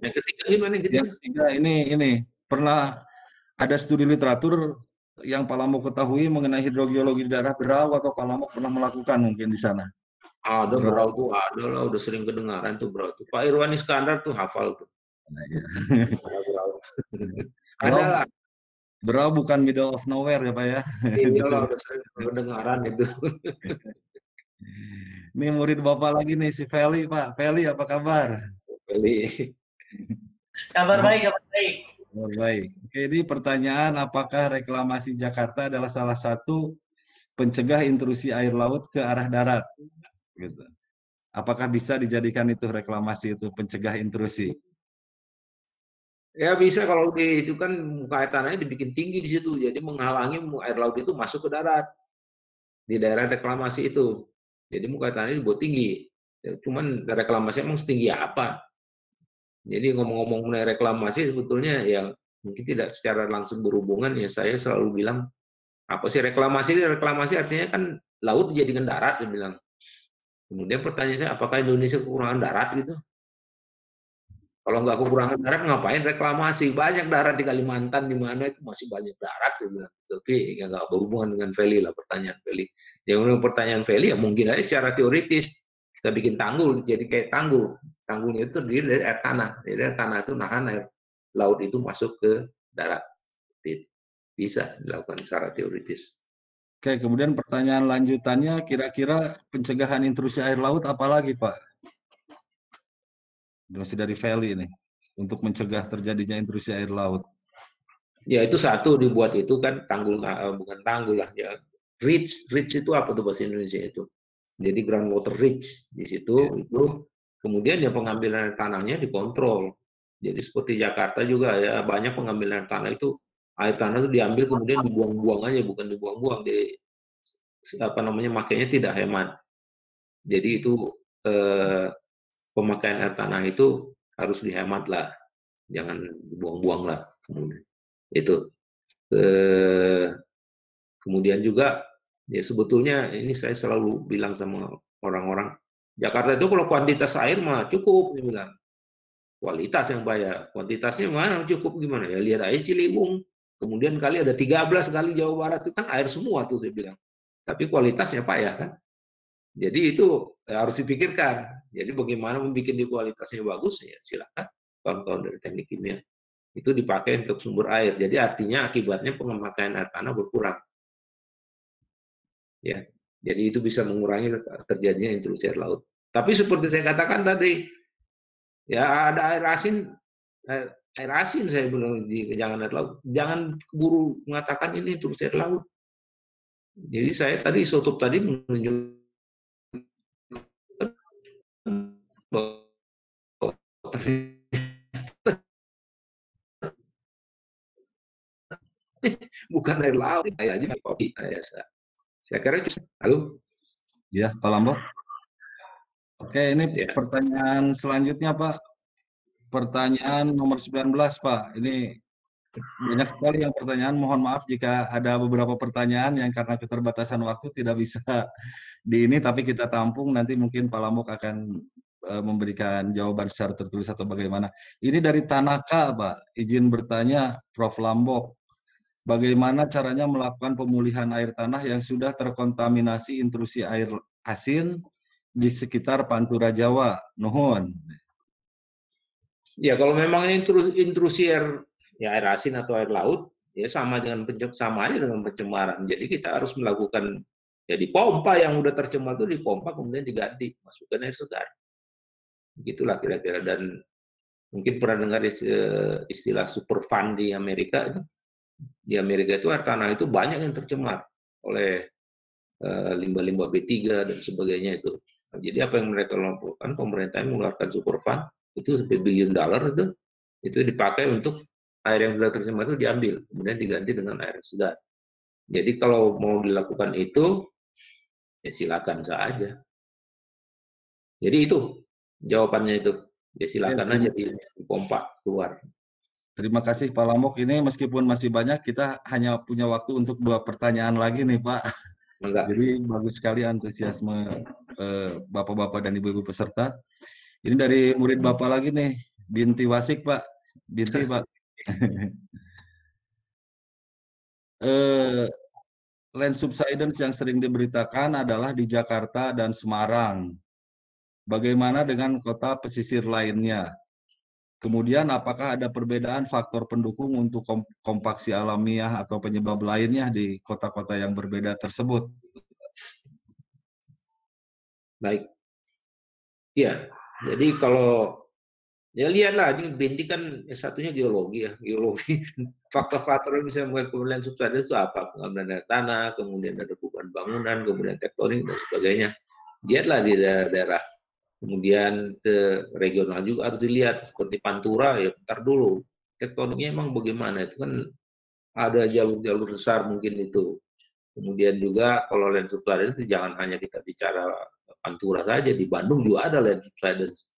yang ketiga gimana? Yang ketiga ini pernah ada studi literatur yang Pak Lambok ketahui mengenai hidrogeologi di daerah Berau atau Pak Lambok pernah melakukan mungkin di sana? Ada Berau tuh ada lah, udah sering kedengaran tuh Berau tuh. Pak Irwan Iskandar tuh hafal tuh. Nah, ya. Ada lah. Berau bukan middle of nowhere ya Pak ya? Iya lah, udah sering kedengaran itu. Ini murid Bapak lagi nih, si Feli Pak. Feli apa kabar? Feli. Kabar baik, kabar baik. Kabar baik. Oke, ini pertanyaan, apakah reklamasi Jakarta adalah salah satu pencegah intrusi air laut ke arah darat? Gitu. Apakah bisa dijadikan itu reklamasi itu pencegah intrusi? Ya bisa, kalau itu kan muka air tanahnya dibikin tinggi di situ, jadi menghalangi air laut itu masuk ke darat di daerah reklamasi itu. Jadi muka air tanahnya dibuat tinggi. Ya, cuman reklamasi emang setinggi apa? Jadi ngomong-ngomong mengenai reklamasi sebetulnya ya mungkin tidak secara langsung berhubungan, ya saya selalu bilang apa sih reklamasi? Reklamasi artinya kan laut dijadikan darat, dia bilang. Kemudian pertanyaan saya, apakah Indonesia kekurangan darat gitu? Kalau nggak kekurangan darat, ngapain reklamasi? Banyak darat di Kalimantan, di mana itu masih banyak darat, saya bilang. Tapi ya nggak berhubungan dengan Feli lah, pertanyaan Feli. Yang pertanyaan Feli ya mungkin aja secara teoritis kita bikin tanggul, jadi kayak tanggul. Tanggulnya itu terdiri dari air tanah. Jadi air tanah itu nahan air laut itu masuk ke darat. Bisa dilakukan secara teoritis. Oke, kemudian pertanyaan lanjutannya, kira-kira pencegahan intrusi air laut apa lagi, Pak? Masih dari Feli ini, untuk mencegah terjadinya intrusi air laut. Ya itu satu dibuat itu kan tanggul, bukan tanggul lah ya. Ridge itu apa tuh bahasa Indonesia itu? Jadi groundwater ridge di situ itu kemudian ya pengambilan air tanahnya dikontrol. Jadi seperti Jakarta juga ya banyak pengambilan air tanah itu, air tanah itu diambil kemudian dibuang-buang aja, bukan dibuang-buang, makanya tidak hemat. Jadi itu pemakaian air tanah itu harus dihemat lah, jangan dibuang-buang lah. Kemudian juga ya sebetulnya ini saya selalu bilang sama orang-orang, Jakarta itu kalau kuantitas air mah cukup, dia bilang. Kualitas yang banyak, kuantitasnya mana cukup gimana? Ya lihat aja Ciliwung, kemudian kali ada 13 kali Jawa Barat, itu kan air semua tuh saya bilang. Tapi kualitasnya payah kan? Jadi itu harus dipikirkan. Jadi bagaimana membuat kualitasnya bagus, ya silakan kawan-kawan dari teknik kimia. Itu dipakai untuk sumber air. Jadi artinya akibatnya pemakaian air tanah berkurang. ya. Jadi itu bisa mengurangi terjadinya intrusi air laut. Tapi seperti saya katakan tadi, ya ada air asin saya bilang di jangan air laut. Jangan keburu mengatakan ini intrusi air laut. Jadi saya tadi isotop tadi menunjukkan bukan air laut, air aja kopi. Saya kira itu. Halo? Ya, Pak Lambok. Oke, ini Ya. pertanyaan selanjutnya, Pak. Pertanyaan nomor 19, Pak. Ini banyak sekali yang pertanyaan. Mohon maaf jika ada beberapa pertanyaan yang karena keterbatasan waktu tidak bisa di ini, tapi kita tampung. Nanti mungkin Pak Lambok akan memberikan jawaban secara tertulis atau bagaimana. Ini dari Tanaka, Pak. Izin bertanya, Prof. Lambok. Bagaimana caranya melakukan pemulihan air tanah yang sudah terkontaminasi intrusi air asin di sekitar Pantura Jawa? Nuhun. Ya, kalau memang intrusi air asin atau air laut, ya sama aja dengan pencemaran. Jadi kita harus melakukan, ya dipompa yang udah tercemar itu dipompa kemudian diganti, masukkan air segar. Begitulah kira-kira. Dan mungkin pernah dengar istilah superfund di Amerika. Di Amerika itu air tanah itu banyak yang tercemar oleh limbah-limbah B3 dan sebagainya itu. Nah, jadi apa yang mereka lakukan? Pemerintah mengeluarkan superfund itu sampai $1 billion itu dipakai untuk air yang sudah tercemar itu diambil, kemudian diganti dengan air segar. Jadi kalau mau dilakukan itu, ya silakan saja. Jadi itu jawabannya itu, ya silakan aja dipompa keluar. Terima kasih Pak Lambok. Ini meskipun masih banyak, kita hanya punya waktu untuk 2 pertanyaan lagi nih Pak. Enggak. Jadi bagus sekali antusiasme Bapak-Bapak dan Ibu-Ibu peserta. Ini dari murid Bapak lagi nih, Binti Wasik Pak. Binti Pak. Land subsidence yang sering diberitakan adalah di Jakarta dan Semarang. Bagaimana dengan kota pesisir lainnya? Kemudian apakah ada perbedaan faktor pendukung untuk kompaksi alamiah atau penyebab lainnya di kota-kota yang berbeda tersebut? Baik. Iya, jadi kalau ya lihatlah, ini Binti kan satunya geologi ya, geologi. Faktor-faktor yang bisa membuat pemulihan subsidence itu apa? Pengambilan air tanah, kemudian ada beban bangunan, kemudian tektonik dan sebagainya. Lihatlah di daerah-daerah. Kemudian ke regional juga harus dilihat, seperti Pantura, ya bentar dulu. Tektoniknya emang bagaimana? Itu kan ada jalur-jalur besar mungkin itu. Kemudian juga kalau land subsidence itu jangan hanya kita bicara Pantura saja, di Bandung juga ada land subsidence.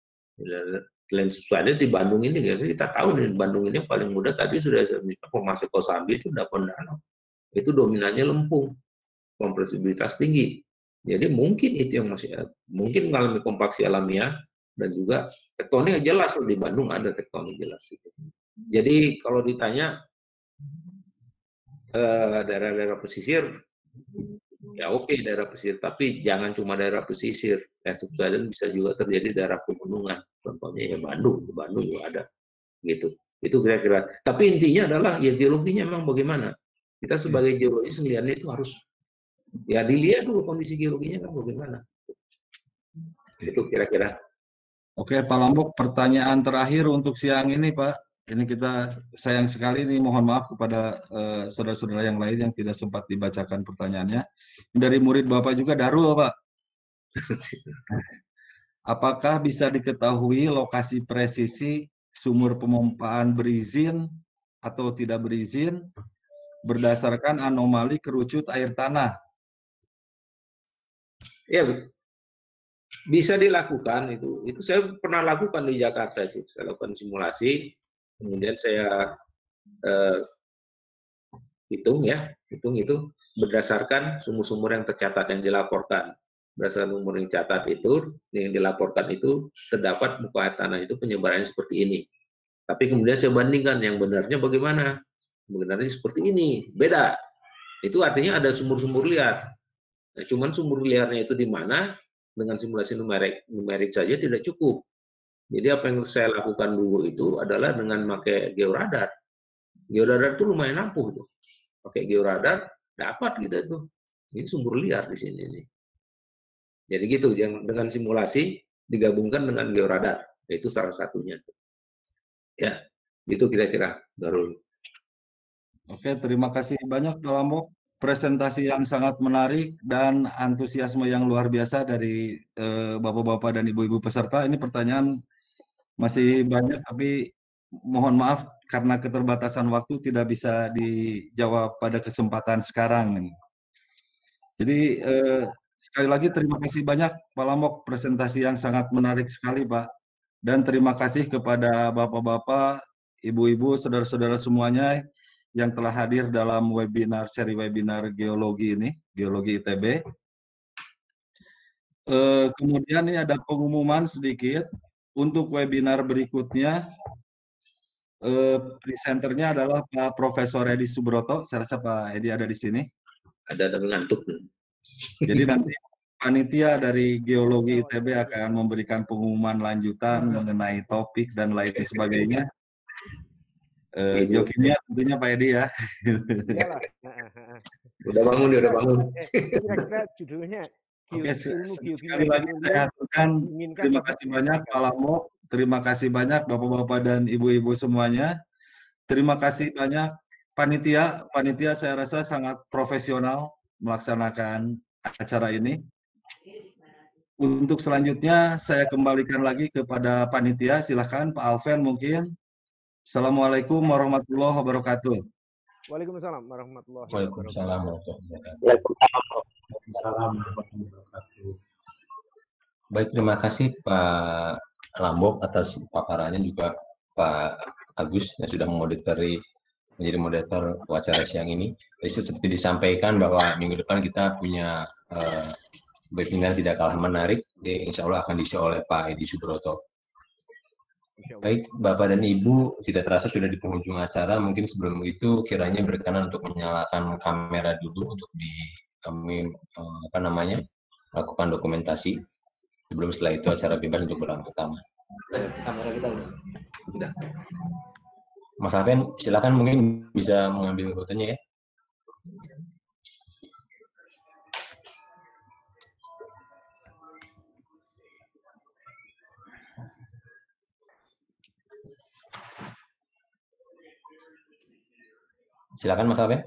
Land subsidence di Bandung ini, kita tahu nih, Bandung ini paling mudah tadi sudah formasi Kosambi itu dapat danau. Itu dominannya lempung, kompresibilitas tinggi. Jadi mungkin itu yang masih mungkin mengalami kompaksi alamiah dan juga tektonik jelas di Bandung ada tektonik jelas itu. Jadi kalau ditanya daerah-daerah pesisir, ya oke, daerah pesisir, tapi jangan cuma daerah pesisir. Land subsidence bisa juga terjadi daerah pegunungan. Contohnya ya Bandung juga ada. Gitu. Itu kira-kira. Tapi intinya adalah ya geologinya memang bagaimana. Kita sebagai geologis melihatnya itu harus ya dilihat dulu kondisi geologinya kan bagaimana. Itu kira-kira. Oke Pak Lambok, pertanyaan terakhir untuk siang ini Pak. Ini kita sayang sekali nih, mohon maaf kepada saudara-saudara yang lain yang tidak sempat dibacakan pertanyaannya. Dari murid Bapak juga Darul Pak. Apakah bisa diketahui lokasi presisi sumur pemompaan berizin atau tidak berizin berdasarkan anomali kerucut air tanah? Ya, bisa dilakukan itu. Itu saya pernah lakukan di Jakarta itu. Saya lakukan simulasi, kemudian saya hitung itu berdasarkan sumur-sumur yang tercatat yang dilaporkan. Berdasarkan sumur yang catat itu, yang dilaporkan itu terdapat muka air tanah itu penyebarannya seperti ini. Tapi kemudian saya bandingkan yang benarnya bagaimana? Benarnya seperti ini, beda. Itu artinya ada sumur-sumur liar. Nah, cuman sumur liarnya itu di mana? Dengan simulasi numerik saja tidak cukup. Jadi apa yang saya lakukan dulu itu adalah dengan pakai georadar. Georadar itu lumayan ampuh tuh. Pakai georadar dapat gitu tuh. Ini sumur liar di sini nih. Jadi gitu, yang dengan simulasi digabungkan dengan georadar, itu salah satunya. Ya, itu kira-kira Darul. Oke, terima kasih banyak Pak Lambok. Presentasi yang sangat menarik dan antusiasme yang luar biasa dari Bapak-Bapak dan Ibu-Ibu peserta. Ini pertanyaan masih banyak, tapi mohon maaf karena keterbatasan waktu tidak bisa dijawab pada kesempatan sekarang. Jadi sekali lagi terima kasih banyak Pak Lambok, presentasi yang sangat menarik sekali Pak. Dan terima kasih kepada Bapak-Bapak, Ibu-Ibu, Saudara-saudara semuanya yang telah hadir dalam seri webinar geologi ini, Geologi ITB. Kemudian ini ada pengumuman sedikit. Untuk webinar berikutnya, presenternya adalah Pak Profesor Edi Subroto. Saya rasa Pak Edi ada di sini. Ada ngantuk. Jadi nanti panitia dari Geologi ITB akan memberikan pengumuman lanjutan mengenai topik dan lain sebagainya. Jokinya tentunya Pak Edi ya. Iyalah. Udah bangun, udah bangun. Kira-kira judulnya Oke, sekali lagi saya aturkan terima kasih banyak Pak Lambok, terima kasih banyak Bapak-Bapak dan Ibu-Ibu semuanya. Terima kasih banyak panitia. Panitia saya rasa sangat profesional melaksanakan acara ini. Untuk selanjutnya saya kembalikan lagi kepada panitia. Silahkan Pak Alven mungkin. Assalamualaikum warahmatullahi wabarakatuh. Waalaikumsalam warahmatullahi Waalaikumsalam wabarakatuh. warahmatullahi wabarakatuh. Baik, terima kasih Pak Lambok atas paparannya, juga Pak Agus yang sudah menjadi moderator acara siang ini. Jadi seperti disampaikan bahwa minggu depan kita punya webinar tidak kalah menarik, insya Allah akan diisi oleh Pak Edi Subroto. Baik, Bapak dan Ibu, tidak terasa sudah di penghujung acara. Mungkin sebelum itu kiranya berkenan untuk menyalakan kamera dulu untuk kami lakukan dokumentasi. Sebelum setelah itu acara bebas untuk berlangsung pertama. Kamera kita udah. Mas Alven, silakan mungkin bisa mengambil fotonya ya. Silakan Mas Alven.